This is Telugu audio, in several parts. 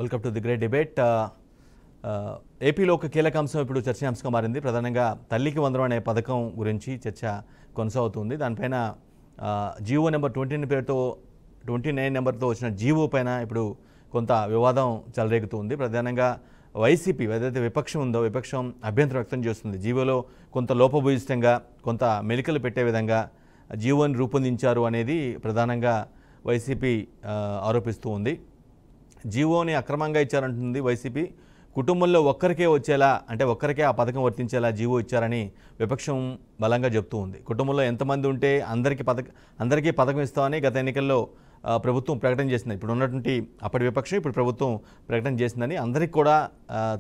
Welcome to the great debate. ఏపీలో ఒక కీలక అంశం ఇప్పుడు చర్చాంశంగా మారింది. ప్రధానంగా తల్లికి వందనం అనే పథకం గురించి చర్చ కొనసాగుతుంది. దానిపైన జీవో నెంబర్ 29 నెంబర్తో వచ్చిన జీవో పైన ఇప్పుడు కొంత వివాదం చెలరేగుతుంది. ప్రధానంగా వైసీపీ ఏదైతే విపక్షం ఉందో విపక్షం అభ్యంతరం వ్యక్తం చేస్తుంది. జీవోలో కొంత లోపభూయిష్టంగా కొంత మెలికలు పెట్టే విధంగా జీవోని రూపొందించారు అనేది ప్రధానంగా వైసీపీ ఆరోపిస్తూ ఉంది. జీవోని అక్రమంగా ఇచ్చారంటుంది వైసీపీ. కుటుంబంలో ఒక్కరికే వచ్చేలా, అంటే ఒక్కరికే ఆ పథకం వర్తించేలా జీవో ఇచ్చారని విపక్షం బలంగా చెప్తూ ఉంది. కుటుంబంలో ఎంతమంది ఉంటే అందరికీ పథకం ఇస్తామని గత ఎన్నికల్లో ప్రభుత్వం ప్రకటన చేసింది. ఇప్పుడు ఉన్నటువంటి అప్పటి విపక్షం ఇప్పుడు ప్రభుత్వం ప్రకటన చేసిందని, అందరికీ కూడా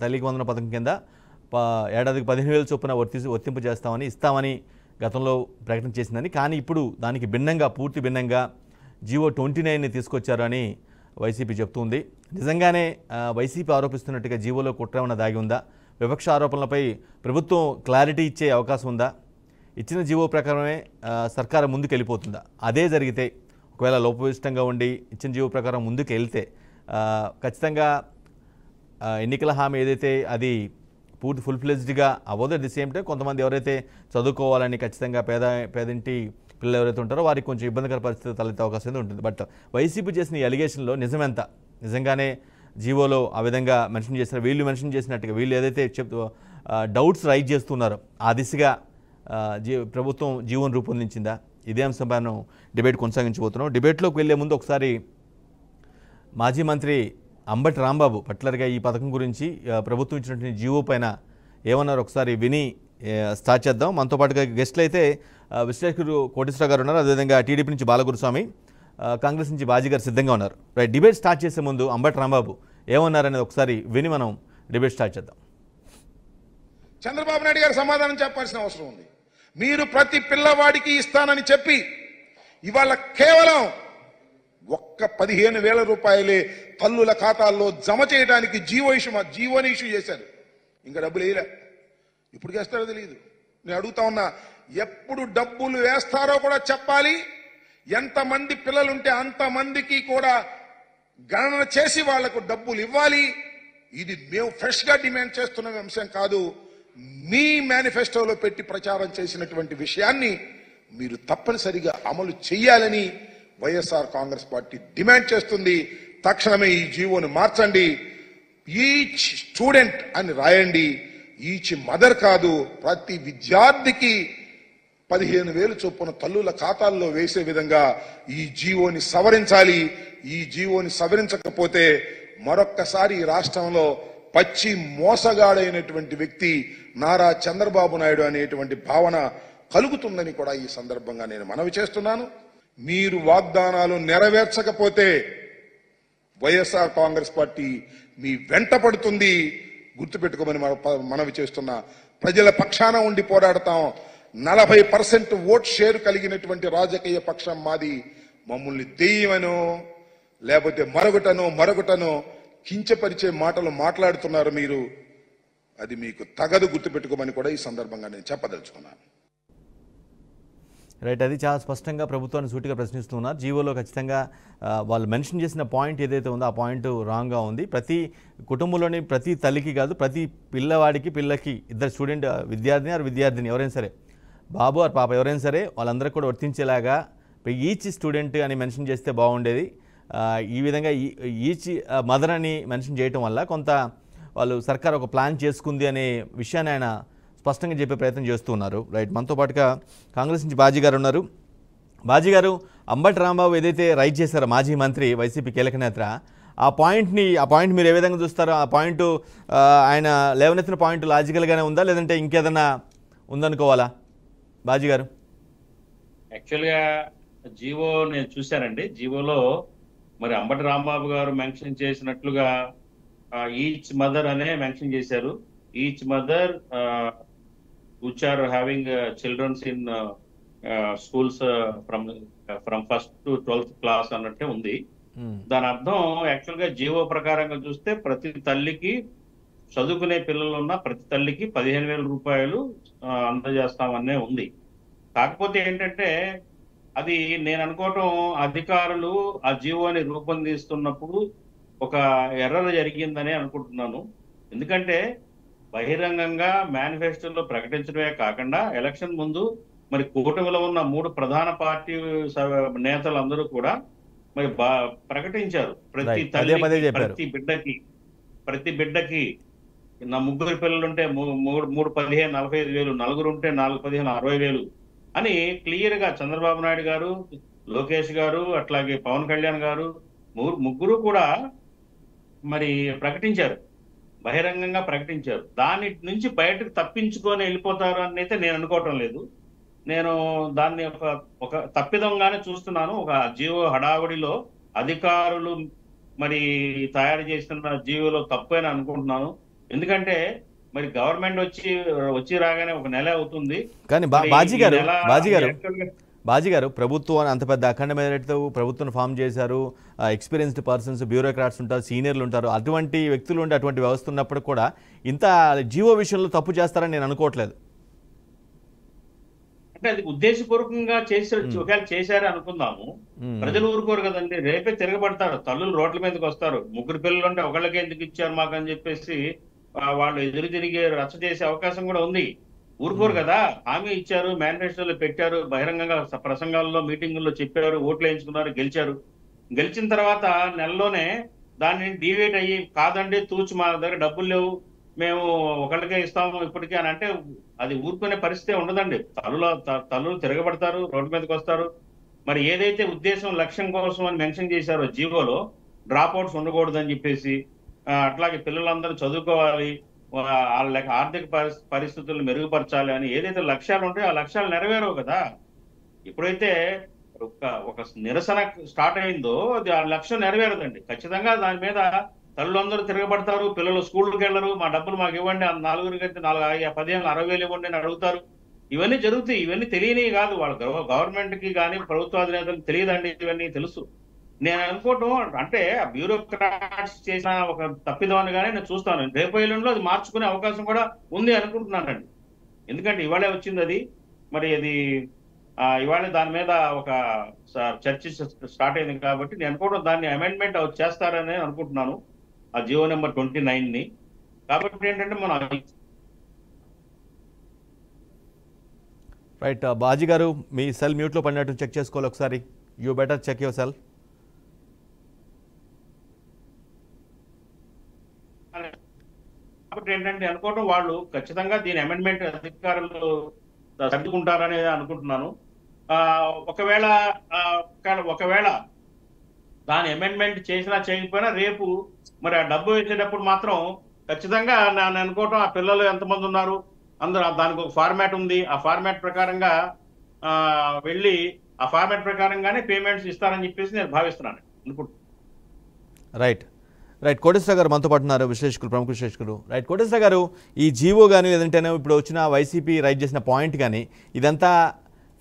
తల్లికి వందన పథకం కింద ఏడాదికి 15,000 చొప్పున వర్తింపు చేస్తామని ఇస్తామని గతంలో ప్రకటన చేసిందని. కానీ ఇప్పుడు దానికి భిన్నంగా, పూర్తి భిన్నంగా జీవో 29ని తీసుకొచ్చారు అని వైసీపీ చెప్తుంది. నిజంగానే వైసీపీ ఆరోపిస్తున్నట్టుగా జీవోలో కుట్ర ఏమైనా దాగి ఉందా? విపక్ష ఆరోపణలపై ప్రభుత్వం క్లారిటీ ఇచ్చే అవకాశం ఉందా? ఇచ్చిన జీవో ప్రకారమే సర్కారు ముందుకు వెళ్ళిపోతుందా? అదే జరిగితే, ఒకవేళ లోపభూయిష్టంగా ఉండి ఇచ్చిన జీవో ప్రకారం ముందుకు వెళ్తే ఖచ్చితంగా ఎన్నికల హామీ ఏదైతే అది పూర్తి ఫుల్ ఫ్లెజ్డ్గా అవ్వదు. అట్ ది సేమ్ టైం కొంతమంది ఎవరైతే చదువుకోవాలని ఖచ్చితంగా పేదింటి పిల్లలు ఎవరైతే ఉంటారో వారికి కొంచెం ఇబ్బందికర పరిస్థితి తలెత్తే అవకాశం ఉంటుంది. బట్ వైసీపీ చేసిన ఈ అలిగేషన్లో నిజమెంత? నిజంగానే జీవోలో ఆ విధంగా మెన్షన్ చేసిన, వీళ్ళు మెన్షన్ చేసినట్టుగా వీళ్ళు ఏదైతే డౌట్స్ రైజ్ చేస్తున్నారో ఆ దిశగా ప్రభుత్వం జీవోని రూపొందించిందా? ఇదే అంశంపై మనం డిబేట్ కొనసాగించబోతున్నాం. డిబేట్లోకి వెళ్లే ముందు ఒకసారి మాజీ మంత్రి అంబటి రాంబాబు పర్టికులర్గా ఈ పథకం గురించి ప్రభుత్వం ఇచ్చినటువంటి జీవో పైన ఏమన్నారు ఒకసారి విని స్టార్ట్ చేద్దాం. మనతో పాటుగా గెస్ట్లు అయితే విశ్లేషకుడు కోటేశ్వరరావు గారు ఉన్నారు, అదేవిధంగా టీడీపీ నుంచి బాలగురుస్వామి, కాంగ్రెస్ నుంచి బాజీ గారు సిద్ధంగా ఉన్నారు. రైట్, డిబేట్ స్టార్ట్ చేసే ముందు అంబటి రాంబాబు ఏమన్నారనేది ఒకసారి విని మనం డిబేట్ స్టార్ట్ చేద్దాం. చంద్రబాబు నాయుడు గారు సమాధానం చెప్పాల్సిన అవసరం ఉంది. మీరు ప్రతి పిల్లవాడికి ఇస్తానని చెప్పి ఇవాళ కేవలం ఒక్క 15,000 రూపాయలే తల్లుల ఖాతాల్లో జమ చేయడానికి జీవోని ఇష్యూ చేశారు. ఇంకా డబ్బులు వేయలే. ఇప్పుడు వేస్తారో తెలియదు. నేను అడుగుతా ఉన్నా, ఎప్పుడు డబ్బులు వేస్తారో కూడా చెప్పాలి. ఎంతమంది పిల్లలుంటే అంతమందికి కూడా గణన చేసి వాళ్లకు డబ్బులు ఇవ్వాలి. ఇది మేము ఫ్రెష్ గా డిమాండ్ చేస్తున్న అంశం కాదు. మీ మేనిఫెస్టోలో పెట్టి ప్రచారం చేసినటువంటి విషయాన్ని మీరు తప్పనిసరిగా అమలు చేయాలని వైఎస్ఆర్ కాంగ్రెస్ పార్టీ డిమాండ్ చేస్తుంది. తక్షణమే ఈ జీవోను మార్చండి. ఈచ్ స్టూడెంట్ అని రాయండి. ఈచ్ మదర్ కాదు, ప్రతి విద్యార్థికి 15,000 చొప్పున తల్లుల ఖాతాల్లో వేసే విధంగా ఈ జీవోని సవరించాలి. ఈ జీవోని సవరించకపోతే మరొక్కసారి ఈ రాష్ట్రంలో పచ్చి మోసగాడైనటువంటి వ్యక్తి నారా చంద్రబాబు నాయుడు అనేటువంటి భావన కలుగుతుందని కూడా ఈ సందర్భంగా నేను మనవి చేస్తున్నాను. మీరు వాగ్దానాలు నెరవేర్చకపోతే వైఎస్ఆర్ కాంగ్రెస్ పార్టీ మీ వెంట పడుతుంది. గుర్తుపెట్టుకోమని మనవి చేస్తున్నా. ప్రజల పక్షాన ఉండి పోరాడతాం. 40% ఓట్ షేర్ కలిగినటువంటి రాజకీయ పక్షం మాది. మమ్మల్ని దెయ్యమనో లేకపోతే మరొకటనో కించపరిచే మాటలు మాట్లాడుతున్నారు మీరు. అది మీకు తగదు, గుర్తుపెట్టుకోమని కూడా ఈ సందర్భంగా నేను చెప్పదలుచుకున్నాను. రైట్, అది చాలా స్పష్టంగా ప్రభుత్వాన్ని సూటిగా ప్రశ్నిస్తున్నారు. జీవోలో ఖచ్చితంగా వాళ్ళు మెన్షన్ చేసిన పాయింట్ ఏదైతే ఉందో ఆ పాయింట్ రాంగ్గా ఉంది. ప్రతి కుటుంబంలోని ప్రతి తల్లికి కాదు, ప్రతి పిల్లకి ఇద్దరు స్టూడెంట్, విద్యార్థిని ఎవరైనా సరే, బాబు ఆర్ పాప ఎవరైనా సరే వాళ్ళందరికీ కూడా వర్తించేలాగా ఈచ్ స్టూడెంట్ అని మెన్షన్ చేస్తే బాగుండేది. ఈ విధంగా ఈచ్ మదర్ అని మెన్షన్ చేయటం వల్ల కొంత వాళ్ళు సర్కార్ ఒక ప్లాన్ చేసుకుంది అనే విషయాన్ని ఆయన స్పష్టంగా చెప్పే ప్రయత్నం చేస్తూ ఉన్నారు. రైట్, మనతో పాటుగా కాంగ్రెస్ నుంచి బాజీ గారు ఉన్నారు. బాజీ గారు, అంబటి రాంబాబు ఏదైతే రైట్ చేశారో మాజీ మంత్రి, వైసీపీ కీలక నేత, ఆ పాయింట్ మీరు ఏ విధంగా చూస్తారో? ఆ పాయింట్ ఆయన లేవనెత్తిన పాయింట్ లాజికల్గానే ఉందా, లేదంటే ఇంకేదన్నా ఉందనుకోవాలా బాజీ గారు? యాక్చువల్గా జీవో నేను చూశానండి. జీవోలో మరి అంబటి రాంబాబు గారు మెన్షన్ చేసినట్లుగా ఈచ్ మదర్ అనే మెన్షన్ చేశారు. Each mother which are having children in schools from 1st to 12th class అన్నట్టే ఉంది. దాని అర్థం యాక్చువల్ గా జీవో ప్రకారంగా చూస్తే ప్రతి తల్లికి, చదువుకునే పిల్లలు ఉన్న ప్రతి తల్లికి 15,000 రూపాయలు అందజేస్తామనే ఉంది. కాకపోతే ఏంటంటే అది నేను అనుకోవటం, అధికారులు ఆ జీవోని రూపొందిస్తున్నప్పుడు ఒక ఎర్రర్ జరిగిందని అనుకుంటున్నాను. ఎందుకంటే బహిరంగంగా మేనిఫెస్టోలో ప్రకటించడమే కాకుండా ఎలక్షన్ ముందు మరి కూటమిలో ఉన్న 3 ప్రధాన పార్టీ నేతలందరూ కూడా మరి ప్రకటించారు. ప్రతి రైట్, పదే తల్లికి, పదే చెప్పారు. ప్రతి బిడ్డకి నా 3 పిల్లలుంటే 3 15 45,000, నలుగురు ఉంటే 4 15 60,000 అని క్లియర్ గా చంద్రబాబు నాయుడు గారు, లోకేష్ గారు, అట్లాగే పవన్ కళ్యాణ్ గారు ముగ్గురు కూడా మరి ప్రకటించారు, బహిరంగంగా ప్రకటించారు. దాని నుంచి బయటకు తప్పించుకొని వెళ్ళిపోతారు అని అయితే నేను అనుకోవటం లేదు. నేను దాన్ని ఒక తప్పిదంగానే చూస్తున్నాను. ఒక జీవో హడావుడిలో అధికారులు మరి తయారు చేసిన జీవోలో తప్పని అనుకుంటున్నాను. ఎందుకంటే మరి గవర్నమెంట్ వచ్చి రాగానే ఒక నెల అవుతుంది. కానీ బాజీ గారు ప్రభుత్వం అంత పెద్ద అఖండ మెజారిటీతో ప్రభుత్వం ఫామ్ చేశారు. ఎక్స్పీరియన్స్డ్ పర్సన్స్, బ్యూరోక్రాట్స్ ఉంటారు, సీనియర్లు ఉంటారు. అటువంటి వ్యక్తులు ఉండి అటువంటి వ్యవస్థ ఉన్నప్పుడు కూడా ఇంత జీవో విషయంలో తప్పు చేస్తారని నేను అనుకోవట్లేదు. అంటే అది ఉద్దేశపూర్వకంగా ఒకవేళ చేశారే అనుకుందాము, ప్రజలు ఊరుకోరు కదండి. రేపే తిరగబడతారు, తల్లులు రోడ్ల మీదకి వస్తారు. 3 పిల్లలు అంటే ఒకళ్ళకే ఎందుకు ఇచ్చారు మాకు అని చెప్పేసి వాళ్ళు ఎదురు తిరిగి రచ్చ చేసే అవకాశం కూడా ఉంది. ఊరుకోరు కదా. హామీ ఇచ్చారు, మేనిఫెస్టోలో పెట్టారు, బహిరంగంగా ప్రసంగాల్లో మీటింగుల్లో చెప్పారు, ఓట్లు వేయించుకున్నారు, గెలిచారు. గెలిచిన తర్వాత నెలలోనే దాన్ని డివేట్ అయ్యి కాదండి తూచి మా దగ్గర డబ్బులు లేవు, మేము ఒకళ్ళకే ఇస్తాము ఇప్పటికీ అని అంటే అది ఊరుకునే పరిస్థితి ఉండదండి. తల్లులు తిరగబడతారు, రోడ్డు మీదకి వస్తారు. మరి ఏదైతే ఉద్దేశం లక్ష్యం కోసం అని మెన్షన్ చేశారో జీవోలో, డ్రాప్ అవుట్స్ ఉండకూడదు అని చెప్పేసి, అట్లాగే పిల్లలందరూ చదువుకోవాలి, వాళ్ళ ఆర్థిక పరిస్థితులను మెరుగుపరచాలి అని ఏదైతే లక్ష్యాలు ఉంటాయో ఆ లక్ష్యాలు నెరవేరవు కదా. ఎప్పుడైతే ఒక నిరసన స్టార్ట్ అయిందో అది ఆ లక్ష్యం నెరవేరదండి. ఖచ్చితంగా దాని మీద తల్లులందరూ తిరగబడతారు, పిల్లలు స్కూళ్ళకి వెళ్ళరు, మా డబ్బులు మాకు ఇవ్వండి, 4 15 60,000 ఇవ్వండి అని అడుగుతారు. ఇవన్నీ జరుగుతాయి. ఇవన్నీ తెలియనివి కాదు, వాళ్ళ గవర్నమెంట్ కి కానీ ప్రభుత్వాధినేతలకు తెలియదండి, ఇవన్నీ తెలుసు. నేను అనుకోవటం అంటే బ్యూరోక్రాట్స్ చేసిన ఒక తప్పిదం గానే నేను చూస్తాను. రేపు ఎల్లుండిలో అది మార్చుకునే అవకాశం కూడా ఉంది అనుకుంటున్నానండి. ఎందుకంటే ఇవాళే వచ్చింది అది. మరి అది ఇవాళ దాని మీద ఒక చర్చ స్టార్ట్ అయింది కాబట్టి నేను అనుకోవడం దాన్ని అమెండ్మెంట్ చేస్తారని అనుకుంటున్నాను, ఆ జియో నెంబర్ 29ని. కాబట్టి ఏంటంటే మనం రైట్. బాజీ గారు మీ సెల్ మ్యూట్లో పడినట్టు చెక్ చేసుకోవాలి ఒకసారి. You better check your cell. కాబట్టి ఏంటంటే అనుకోవడం వాళ్ళు ఖచ్చితంగా దీని అమెండ్మెంట్ అధికారులు సర్దుకుంటారని అనుకుంటున్నాను. ఒకవేళ దాని అమెండ్మెంట్ చేసినా చేయకపోయినా రేపు మరి ఆ డబ్బు వేసేటప్పుడు మాత్రం ఖచ్చితంగా నేను అనుకోవటం ఆ పిల్లలు ఎంతమంది ఉన్నారు అందరూ దానికి ఒక ఫార్మాట్ ఉంది, ఆ ఫార్మాట్ ప్రకారంగా వెళ్ళి ఆ ఫార్మాట్ ప్రకారంగానే పేమెంట్స్ ఇస్తారని చెప్పేసి నేను భావిస్తున్నాను అనుకుంటున్నాను. Right right. కోటేశ్వర గారు మనతో పాటు ఉన్నారు, విశ్లేషకులు, ప్రముఖ విశ్లేషకులు. రైట్ కోటేశ్వర గారు, ఈ జీవో కానీ లేదంటేనే ఇప్పుడు వచ్చిన వైసీపీ రైట్ చేసిన పాయింట్ కానీ ఇదంతా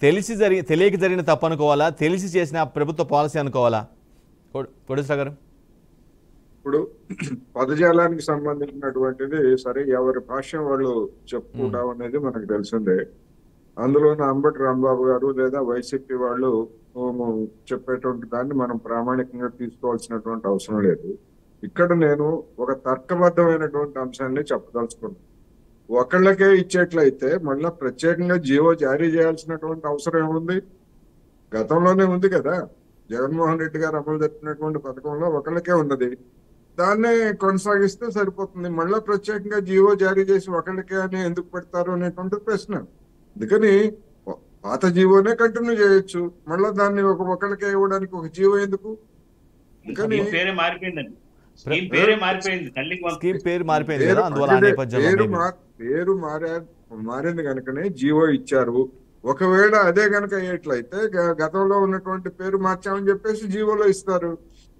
తెలియక జరిగిన తప్పు అనుకోవాలా, తెలిసి చేసిన ప్రభుత్వ పాలసీ అనుకోవాలా కోటేశ్వర గారు? ఇప్పుడు పదజాలానికి సంబంధించినటువంటిది సరే ఎవరి భాష్యం వాళ్ళు చెప్పుకుంటాం అనేది మనకు తెలిసిందే. అందులోని అంబటి రాంబాబు గారు లేదా వైసీపీ వాళ్ళు చెప్పేటువంటి దాన్ని మనం ప్రామాణికంగా తీసుకోవాల్సినటువంటి అవసరం లేదు. ఇక్కడ నేను ఒక తర్కబద్ధమైనటువంటి అంశాన్ని చెప్పదలుచుకున్నాను. ఒకళ్ళకే ఇచ్చేట్లయితే మళ్ళా ప్రత్యేకంగా జీవో జారీ చేయాల్సినటువంటి అవసరం ఏముంది? గతంలోనే ఉంది కదా, జగన్మోహన్ రెడ్డి గారు అమలు జరిపినటువంటి పథకంలో ఒకళ్ళకే ఉన్నది, దాన్నే కొనసాగిస్తే సరిపోతుంది. మళ్ళా ప్రత్యేకంగా జీవో జారీ చేసి ఒకళ్ళకే అని ఎందుకు పెడతారు అనేటువంటి ప్రశ్న. అందుకని పాత జీవోనే కంటిన్యూ చేయొచ్చు, మళ్ళా దాన్ని ఒకళ్ళకే ఇవ్వడానికి ఒక జీవో ఎందుకు? పేరు మారింది కనుకనే జీవో ఇచ్చారు. ఒకవేళ అదే కనుక అయ్యేట్లయితే గతంలో ఉన్నటువంటి పేరు మార్చామని చెప్పేసి జీవోలో ఇస్తారు.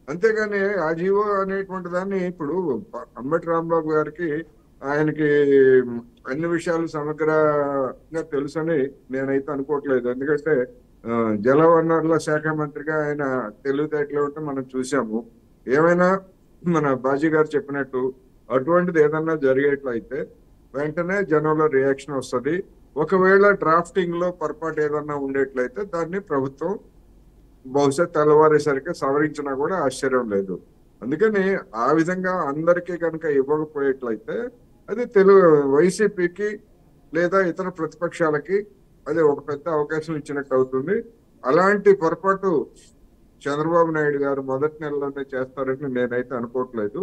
అంతేగాని ఆ జీవో అనేటువంటి దాన్ని ఇప్పుడు అంబటి రాంబాబు గారికి ఆయనకి అన్ని విషయాలు సమగ్రంగా తెలుసని నేనైతే అనుకోవట్లేదు. ఎందుకంటే జలవనరుల శాఖ మంత్రిగా ఆయన తెలివితేటలు ఉంటే మనం చూసాము. ఏమైనా మన బాజీ గారు చెప్పినట్టు అటువంటిది ఏదన్నా జరిగేట్లయితే వెంటనే జనంలో రియాక్షన్ వస్తుంది. ఒకవేళ డ్రాఫ్టింగ్ లో పొరపాటు ఏదన్నా ఉండేట్లయితే దాన్ని ప్రభుత్వం బహుశా తెల్లవారేసరికి సవరించినా కూడా ఆశ్చర్యం లేదు. అందుకని ఆ విధంగా అందరికీ కనుక ఇవ్వకపోయేట్లయితే అది తెలుగు వైసీపీకి లేదా ఇతర ప్రతిపక్షాలకి అది ఒక పెద్ద అవకాశం ఇచ్చినట్టు అవుతుంది. అలాంటి పొరపాటు చంద్రబాబు నాయుడు గారు మొదటి నెలలోనే చేస్తారని నేనైతే అనుకోవట్లేదు.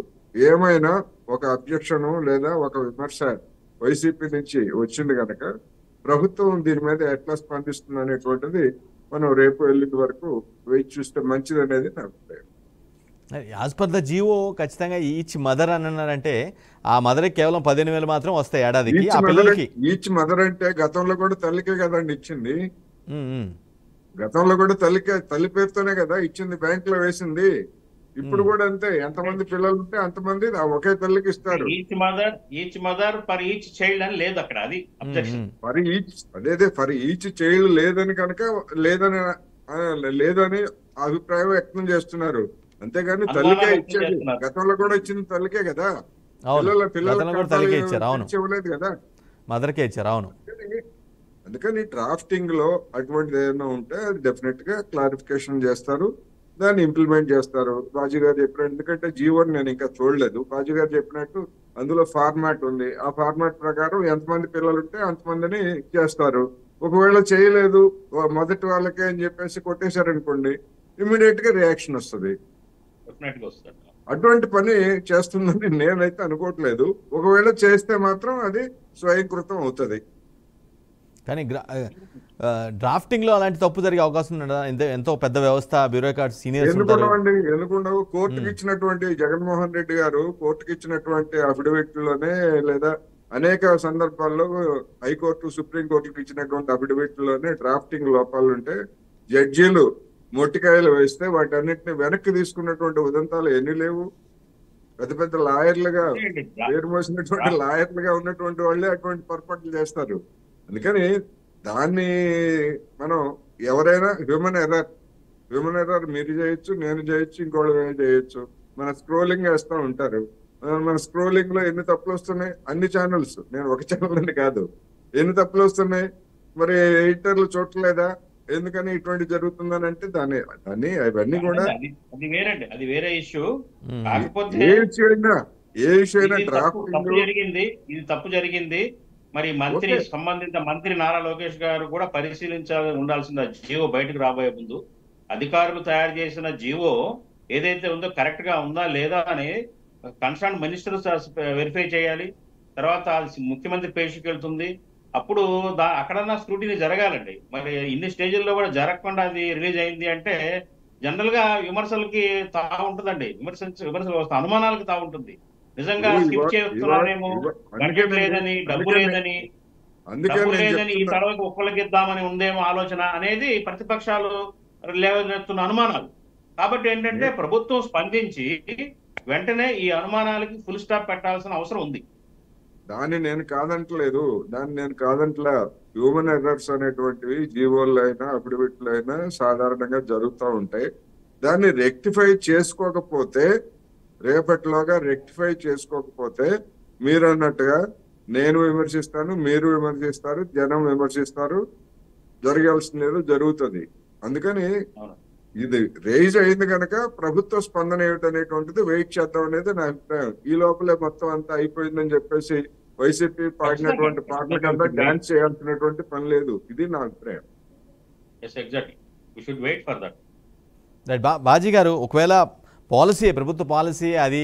ఏమైనా ఒక అబ్జెక్షన్ లేదా ఒక విమర్శ వైసీపీ నుంచి వచ్చింది కనుక ప్రభుత్వం దీని మీద ఎట్లా స్పందిస్తుంది అనేటువంటిది మనం రేపు ఎల్లుండి వరకు వేచి చూస్తే మంచిది అనేది నా అభిప్రాయం. యాజ్ పర్ ద జీవో ఖచ్చితంగా ఈచ్ మదర్ అని అన్నారంటే ఆ మదర్కి కేవలం 15,000 మాత్రం వస్తాయి ఏడాదికి. ఆ పిల్లలకి ఈచ్ మదర్ అంటే గతంలో కూడా తల్లికే కదండి ఇచ్చింది. ఉమ్, ఉమ్. గతంలో కూడా తల్లి పేరుతోనే కదా ఇచ్చింది, బ్యాంక్ లో వేసింది. ఇప్పుడు కూడా అంతే, ఎంతమంది పిల్లలు ఉంటే అంతమంది ఒకే తల్లికి ఇస్తారు. Each mother for each child అని లేదు అక్కడ, అది అబ్జెక్షన్. ఫర్ ఈచ్ చైల్డ్ లేదని కనుక లేదని అభిప్రాయం వ్యక్తం చేస్తున్నారు. అంతేగాని తల్లికే ఇచ్చేది. గతంలో కూడా ఇచ్చింది తల్లికే కదా, తల్లికే ఇచ్చారు. అవును, ఇవ్వలేదు కదా, మదర్కే ఇచ్చారు. అవును. అందుకని డ్రాఫ్టింగ్ లో అటువంటిది ఏదైనా ఉంటే అది డెఫినెట్ గా క్లారిఫికేషన్ చేస్తారు, దాన్ని ఇంప్లిమెంట్ చేస్తారు. రాజు గారు చెప్పినట్టు, ఎందుకంటే జీవోని నేను ఇంకా చూడలేదు, రాజు గారు చెప్పినట్టు అందులో ఫార్మాట్ ఉంది. ఆ ఫార్మాట్ ప్రకారం ఎంతమంది పిల్లలు ఉంటే అంతమందిని చేస్తారు. ఒకవేళ చేయలేదు మొదటి వాళ్ళకే అని చెప్పేసి కొట్టేశారనుకోండి, ఇమ్మీడియట్ గా రియాక్షన్ వస్తుంది. అటువంటి పని చేస్తుందని నేనైతే అనుకోవట్లేదు. ఒకవేళ చేస్తే మాత్రం అది స్వయంకృతం అవుతుంది. కానీ డ్రాఫ్టింగ్ లో అలాంటి తప్పు జరిగే అవకాశం ఉండదా? ఎంతో పెద్ద వ్యవస్థ, బ్యూరోక్రాట్స్, సీనియర్స్ ఉంటారు. ఎందుకుండవు? కోర్టుకి ఇచ్చినటువంటి జగన్మోహన్ రెడ్డి గారు కోర్టుకి ఇచ్చినటువంటి అఫిడవిట్లోనే లేదా అనేక సందర్భాల్లో హైకోర్టు, సుప్రీంకోర్టుకి ఇచ్చినటువంటి అఫిడవిట్లోనే డ్రాఫ్టింగ్ లోపాలు ఉంటే జడ్జీలు మొట్టికాయలు వేస్తే వాటన్నిటిని వెనక్కి తీసుకున్నటువంటి ఉదంతాలు ఎన్ని లేవు? పెద్ద పెద్ద లాయర్లుగా పేరు మోసినటువంటి లాయర్లుగా ఉన్నటువంటి వాళ్ళే అటువంటి పొరపాట్లు చేస్తారు. అందుకని దాన్ని మనం ఎవరైనా హ్యూమన్ ఎర్రర్ మీరు చేయొచ్చు, నేను చేయొచ్చు, ఇంకోళ్ళు చేయొచ్చు. మన స్క్రోలింగ్ వేస్తూ ఉంటారు. మన స్క్రోలింగ్ లో ఎన్ని తప్పులు వస్తున్నాయి, అన్ని ఛానల్స్, నేను ఒక ఛానల్ అని కాదు, ఎన్ని తప్పులు వస్తున్నాయి. మరి ఎడిటర్లు చూడలేదా? ఎందుకని ఇటువంటి జరుగుతుందని అంటే దాన్ని అవన్నీ కూడా అది వేరే ఇష్యూ. కాకపోతే ఏ ఇష్యూ అయినా తప్పు జరిగింది. మరి సంబంధిత మంత్రి నారా లోకేష్ గారు కూడా ఉండాల్సిన జీవో బయటకు రాబోయే ముందు అధికారులు తయారు చేసిన జీవో ఏదైతే ఉందో కరెక్ట్ గా ఉందా లేదా అని కన్సర్న్ మినిస్టర్స్ వెరిఫై చేయాలి. తర్వాత ముఖ్యమంత్రి పేషికి వెళ్తుంది. అప్పుడు అక్కడన్నా స్క్రూటినీ జరగాలండి. మరి ఇన్ని స్టేజ్ల్లో కూడా జరగకుండా అది రిలీజ్ అయింది అంటే జనరల్ గా విమర్శలకి తా ఉంటుందండి. విమర్శలు వస్తాయి, అనుమానాలకు తా ఉంటుంది. నిజంగా స్కిప్ చేస్తున్నారేమో, బడ్జెట్ లేదని, డబ్బు లేదని ఈ తర్వాత ఒక్కళ్ళకి ఇద్దామని ఉందేమో ఆలోచన అనేది ప్రతిపక్షాలు లేవనెత్తున్న అనుమానాలు. కాబట్టి ఏంటంటే ప్రభుత్వం స్పందించి వెంటనే ఈ అనుమానాలకి ఫుల్ స్టాప్ పెట్టాల్సిన అవసరం ఉంది. దాన్ని నేను కాదంటలేదు, హ్యూమన్ ఎర్రర్స్ అనేటువంటివి జీవోల్లో అయినా అఫిడవిట్లో అయినా సాధారణంగా జరుగుతూ ఉంటాయి. దాన్ని రెక్టిఫై చేసుకోకపోతే, రేపటిలోగా రెక్టిఫై చేసుకోకపోతే మీరు అన్నట్టుగా నేను విమర్శిస్తాను, మీరు విమర్శిస్తారు, జనం విమర్శిస్తారు, జరగాల్సిందేదో జరుగుతుంది. అందుకని ఇది రేజ్ అయింది కనుక ప్రభుత్వ స్పందన ఏమిటనేటువంటిది వెయిట్ చేద్దాం అనేది నా అభిప్రాయం. ఈ లోపలే మొత్తం అంతా అయిపోయిందని చెప్పేసి వైసీపీ పాడినటువంటి పాటలకంతా డాన్స్ చేయాల్సినటువంటి పని లేదు. ఇది నా అభిప్రాయం. బాజీ గారు, ఒకవేళ ప్రభుత్వ పాలసీ అది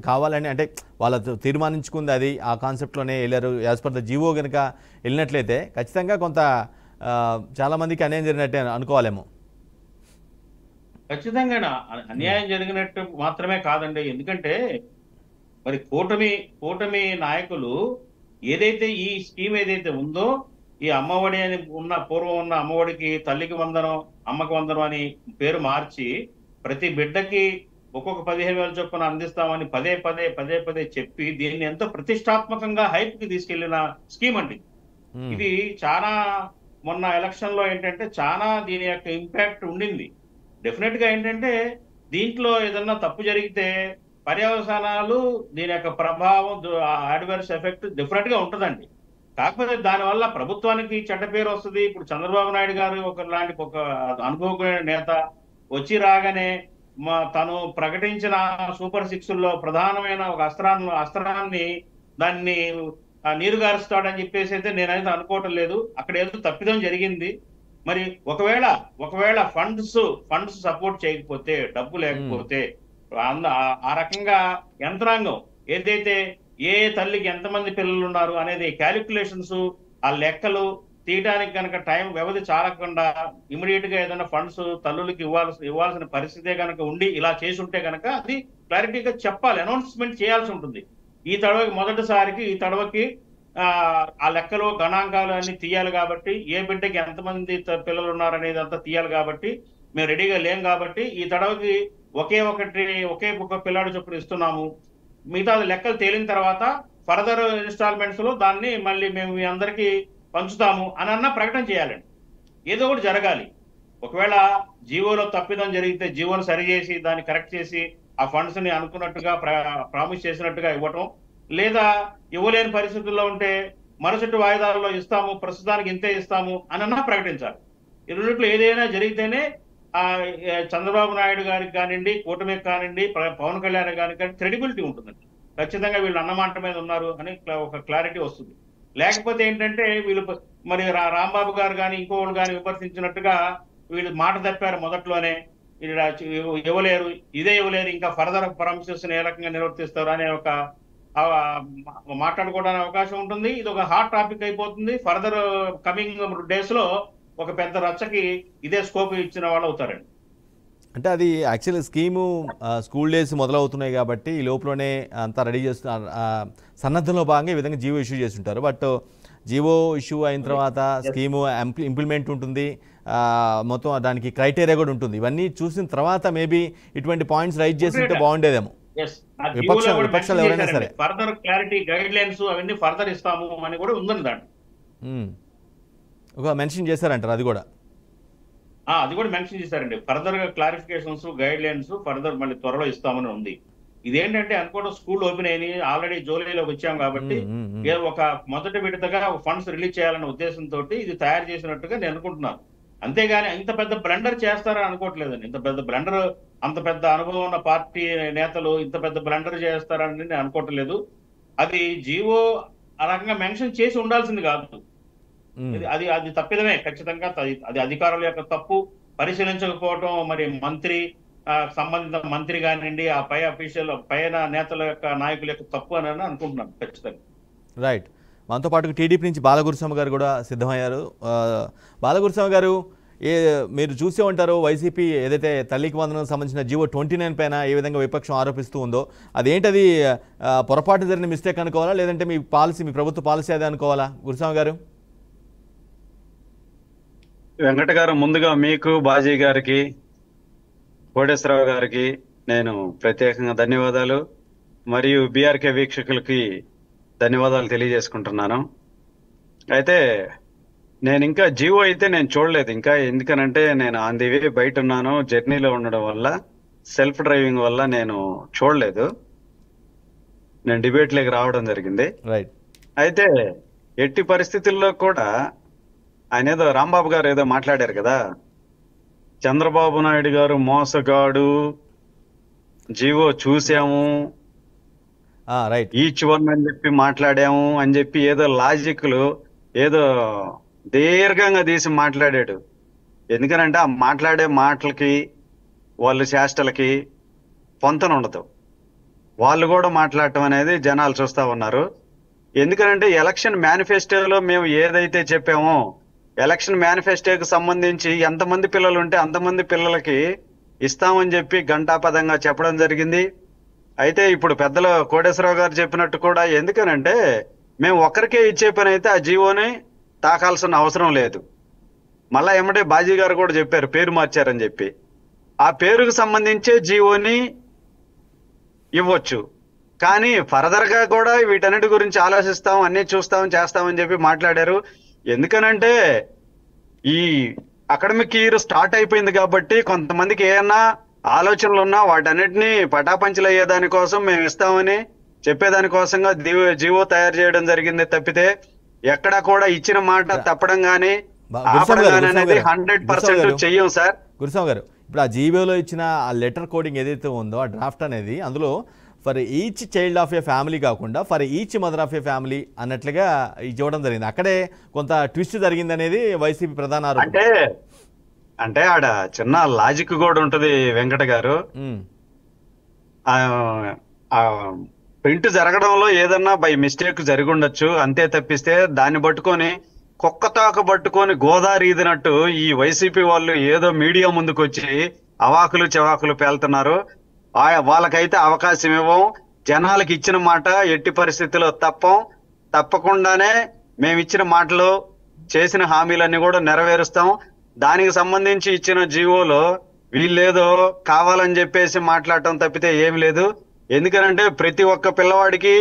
కావాలని అంటే వాళ్ళ తీర్మానించుకుంది, అది ఆ కాన్సెప్ట్లోనే వెళ్ళారు, యాజ్ పర్ ద జీవో కనుక వెళ్ళినట్లయితే ఖచ్చితంగా కొంత చాలా మందికి అన్యాయం జరిగినట్టే అనుకోవాలేమో. ఖచ్చితంగా అన్యాయం జరిగినట్టు మాత్రమే కాదండి. ఎందుకంటే మరి కూటమి నాయకులు ఏదైతే ఈ స్కీమ్ ఏదైతే ఉందో, ఈ అమ్మఒడి అని పూర్వం ఉన్న అమ్మఒడికి తల్లికి వందనం, అమ్మకి వందనం అని పేరు మార్చి ప్రతి బిడ్డకి ఒక్కొక్క 15,000 చొప్పున అందిస్తామని పదే చెప్పి దీన్ని ఎంతో ప్రతిష్టాత్మకంగా హైప్ కి తీసుకెళ్లిన స్కీమ్ అండి ఇది. చాలా మొన్న ఎలక్షన్ లో ఏంటంటే చాలా దీని యొక్క ఇంపాక్ట్ ఉండింది. డెఫినెట్ గా ఏంటంటే దీంట్లో ఏదన్నా తప్పు జరిగితే పర్యవసానాలు, దీని యొక్క ప్రభావం, అడ్వర్స్ ఎఫెక్ట్ డెఫినెట్ గా ఉంటుందండి. కాకపోతే దానివల్ల ప్రభుత్వానికి చెడ్డ పేరు వస్తుంది. ఇప్పుడు చంద్రబాబు నాయుడు గారు ఒక అనుభవజ్ఞ నేత వచ్చి రాగానే తను ప్రకటించిన సూపర్ 6లో ప్రధానమైన ఒక అస్త్రాన్ని దాన్ని నీరుగారుస్తాడని చెప్పేసి అయితే నేనైతే అనుకోవటం లేదు. అక్కడ ఏదో తప్పిదం జరిగింది. మరి ఒకవేళ ఫండ్స్ సపోర్ట్ చేయకపోతే, డబ్బు లేకపోతే, ఆ రకంగా యంత్రాంగం ఏదైతే ఏ తల్లికి ఎంతమంది పిల్లలు ఉన్నారు అనేది క్యాలిక్యులేషన్స్, ఆ లెక్కలు తీయడానికి కనుక టైం వ్యవధి చాలకుండా ఇమీడియట్ గా ఏదైనా ఫండ్స్ తల్లులకి ఇవ్వాల్సిన పరిస్థితే కనుక ఉండి ఇలా చేసి ఉంటే కనుక అది క్లారిటీగా చెప్పాలి, అనౌన్స్మెంట్ చేయాల్సి ఉంటుంది. ఈ తడవకి ఆ లెక్కలు గణాంకాలు అన్ని తీయాలి కాబట్టి, ఏ బిడ్డకి ఎంతమంది పిల్లలు ఉన్నారు అనేది అంతా తీయాలి కాబట్టి మేము రెడీగా లేం కాబట్టి ఈ తడవకి ఒకే ఒక పిల్లాడు చొప్పున ఇస్తున్నాము. మిగతా లెక్కలు తేలిన తర్వాత ఫర్దర్ ఇన్స్టాల్మెంట్స్ లో దాన్ని మళ్ళీ మేము మీ అందరికీ పంచుతాము అని ప్రకటన చేయాలండి. ఏదో ఒకటి జరగాలి. ఒకవేళ జీవోలో తప్పిదం జరిగితే జీవోను సరిచేసి దాన్ని కరెక్ట్ చేసి ఆ ఫండ్స్ ని అనుకున్నట్టుగా ప్రామిస్ చేసినట్టుగా ఇవ్వటం, లేదా ఇవ్వలేని పరిస్థితుల్లో ఉంటే మరుసటి వాయిదాలలో ఇస్తాము, ప్రస్తుతానికి ఇంతే ఇస్తాము అని ప్రకటించాలి. ఈ రెండిట్లో ఏదైనా జరిగితేనే చంద్రబాబు నాయుడు గారికి కానివ్వండి, కూటమికి కానివ్వండి, పవన్ కళ్యాణ్ గారికి కానీ క్రెడిబిలిటీ ఉంటుందండి. ఖచ్చితంగా వీళ్ళు అన్నమాట మీద ఉన్నారు అని ఒక క్లారిటీ వస్తుంది. లేకపోతే ఏంటంటే వీళ్ళు మరి రాంబాబు గారు కానీ ఇంకోళ్ళు కానీ విమర్శించినట్టుగా వీళ్ళు మాట తప్పారు మొదట్లోనే, ఇవ్వలేరు, ఇవ్వలేరు, ఇంకా ఫర్దర్ ప్రామిసెస్ ఏ రకంగా నిర్వర్తిస్తారు అనే ఒక మాట్లాడుకోవడానికి అవకాశం ఉంటుంది. ఇది ఒక హాట్ టాపిక్ అయిపోతుంది. ఫర్దర్ కమింగ్ డేస్ లో ఒక పెద్ద రచ్చకి ఇదే స్కోప్ ఇచ్చిన వాళ్ళు అవుతారండి. అంటే అది యాక్చువల్లీ స్కీము స్కూల్ డేస్ మొదలవుతున్నాయి కాబట్టి ఈ లోపలనే అంతా రెడీ చేస్తున్నారు, సన్నద్ధంలో భాగంగా ఈ విధంగా జీవో ఇష్యూ చేస్తుంటారు. బట్ జీవో ఇష్యూ అయిన తర్వాత స్కీము ఇంప్లిమెంట్ ఉంటుంది, మొత్తం దానికి క్రైటీరియా కూడా ఉంటుంది. ఇవన్నీ చూసిన తర్వాత మేబీ ఇటువంటి పాయింట్స్ రైజ్ చేస్తుంటే బాగుండేదేమో. విపక్షాలు ఎవరైనా సరే ఫర్దర్ క్లారిటీ గైడ్ లైన్స్ అవన్నీ ఫర్దర్ ఇస్తాము అని కూడా ఉందండి దాంట్లో. ఒక మెన్షన్ చేశారంటారు, అది కూడా మెన్షన్ చేశారండి. ఫర్దర్ గా క్లారిఫికేషన్స్ గైడ్ లైన్స్ ఫర్దర్ మళ్ళీ త్వరలో ఇస్తామని ఉంది. ఇదేంటంటే అనుకోవడం స్కూల్ ఓపెన్ అయినాయి, ఆల్రెడీ జూలైలోకి వచ్చాం కాబట్టి ఒక మొదటి విడతగా ఫండ్స్ రిలీజ్ చేయాలనే ఉద్దేశంతో ఇది తయారు చేసినట్టుగా నేను అనుకుంటున్నాను. అంతేగాని ఇంత పెద్ద బ్లండర్ చేస్తారని అనుకోవట్లేదండి. ఇంత పెద్ద బ్లండర్, అంత పెద్ద అనుభవం ఉన్న పార్టీ నేతలు ఇంత పెద్ద బ్లండర్ చేస్తారని నేను అనుకోవట్లేదు. అది జీవో ఆ రకంగా మెన్షన్ చేసి ఉండాల్సింది కాదు. అది తప్పిదమే ఖచ్చితంగా. అది అధికారుల యొక్క తప్పు, పరిశీలించకపోవటం మరి సంబంధిత మంత్రి కానివ్వండి, ఆ పైన నేతల యొక్క నాయకుల యొక్క తప్పు అని అనుకుంటున్నాను ఖచ్చితంగా. రైట్. మనతో పాటు టీడీపీ నుంచి బాలగురుస్వామి గారు కూడా సిద్ధమయ్యారు. బాలగురుస్వామి గారు, మీరు చూసే ఉంటారు వైసీపీ ఏదైతే తల్లికి వందనం సంబంధించిన జీవో 29 పైన ఏ విధంగా విపక్షం ఆరోపిస్తూ ఉందో, అదేంటది పొరపాటు జరిగిన మిస్టేక్ అనుకోవాలా, లేదంటే మీ ప్రభుత్వ పాలసీ అదే అనుకోవాలా గురుస్వామి గారు? వెంకట గారు, ముందుగా మీకు, బాజీ గారికి, కోటేశ్వరరావు గారికి నేను ప్రత్యేకంగా ధన్యవాదాలు, మరియు బీఆర్కే వీక్షకులకి ధన్యవాదాలు తెలియజేసుకుంటున్నాను. అయితే నేను ఇంకా జీవో అయితే నేను చూడలేదు ఇంకా, ఎందుకనంటే నేను ఆన్ ది వే బయట ఉన్నాను, జర్నీలో ఉండడం వల్ల, సెల్ఫ్ డ్రైవింగ్ వల్ల నేను చూడలేదు. నేను డిబేట్లోకి రావడం జరిగింది. అయితే ఎట్టి పరిస్థితుల్లో కూడా ఆయన ఏదో రాంబాబు గారు ఏదో మాట్లాడారు కదా, చంద్రబాబు నాయుడు గారు మోసగాడు, జీవో చూసాము, ఈచ్ వన్ అని చెప్పి మాట్లాడాము అని చెప్పి ఏదో లాజిక్లు ఏదో దీర్ఘంగా తీసి మాట్లాడాడు. ఎందుకనంటే ఆ మాట్లాడే మాటలకి వాళ్ళు చేష్టలకి పొంతన ఉండదు. వాళ్ళు కూడా మాట్లాడటం అనేది జనాలు చూస్తా ఉన్నారు. ఎందుకనంటే ఎలక్షన్ మేనిఫెస్టోలో మేము ఏదైతే చెప్పామో, ఎలక్షన్ మేనిఫెస్టోకి సంబంధించి ఎంతమంది పిల్లలు ఉంటే అంతమంది పిల్లలకి ఇస్తామని చెప్పి ఘంటాపదంగా చెప్పడం జరిగింది. అయితే ఇప్పుడు పెద్దలు కోటేశ్వరరావు గారు చెప్పినట్టు కూడా, ఎందుకనంటే మేము ఒక్కరికే ఇచ్చే పని అయితే ఆ జీవోని తాకాల్సిన అవసరం లేదు. మళ్ళా ఏమంటే బాజీ గారు కూడా చెప్పారు పేరు మార్చారని చెప్పి, ఆ పేరుకు సంబంధించే జీవోని ఇవ్వచ్చు. కానీ ఫర్దర్ గా కూడా వీటన్నిటి గురించి ఆలోచిస్తాం, అన్ని చూస్తాం, చేస్తామని చెప్పి మాట్లాడారు. ఎందుకనంటే ఈ అకాడమిక్ ఇయర్ స్టార్ట్ అయిపోయింది కాబట్టి కొంతమందికి ఏమన్నా ఆలోచనలు ఉన్నా వాటన్నిటినీ పటాపంచలు అయ్యేదాని కోసం మేము ఇస్తామని చెప్పేదానికోసంగా జీవో తయారు చేయడం జరిగింది తప్పితే ఎక్కడా కూడా ఇచ్చిన మాట తప్పడం గానీ ఆపడం గానీ అనేది 100% చెయ్యం సార్. గురుస్వామి గారు, ఇప్పుడు ఆ జీవోలో ఇచ్చిన ఆ లెటర్ కోడింగ్ ఏదైతే ఉందో ఆ డ్రాఫ్ట్ అనేది అందులో for each child of a family కాకుండా for each mother of a family అన్నట్లుగా ఇవ్వడం జరిగింది. అక్కడే కొంత ట్విస్ట్ జరిగింది అనేది వైసీపీ ప్రధాన ఆరోపణ. అంటే ఆడ చిన్న లాజిక్ కూడా ఉంటది వెంకట గారు. ప్రింట్ జరగడంలో ఏదన్నా బై మిస్టేక్ జరిగి ఉండొచ్చు, అంతే తప్పిస్తే దాన్ని పట్టుకొని కుక్కతాక పట్టుకొని గోదావరి ఈదినట్టు ఈ వైసీపీ వాళ్ళు ఏదో మీడియా ముందుకు వచ్చి అవాకులు చెవాకులు పేలుతున్నారు. వాళ్ళకైతే అవకాశం ఇవ్వం. జనాలకు ఇచ్చిన మాట ఎట్టి పరిస్థితుల్లో తప్పకుండానే మేము ఇచ్చిన మాటలు చేసిన హామీలన్నీ కూడా నెరవేరుస్తాం. దానికి సంబంధించి ఇచ్చిన జీవోలో వీళ్ళేదో కావాలని చెప్పేసి మాట్లాడటం తప్పితే ఏమి లేదు. ఎందుకనంటే ప్రతి ఒక్క పిల్లవాడికి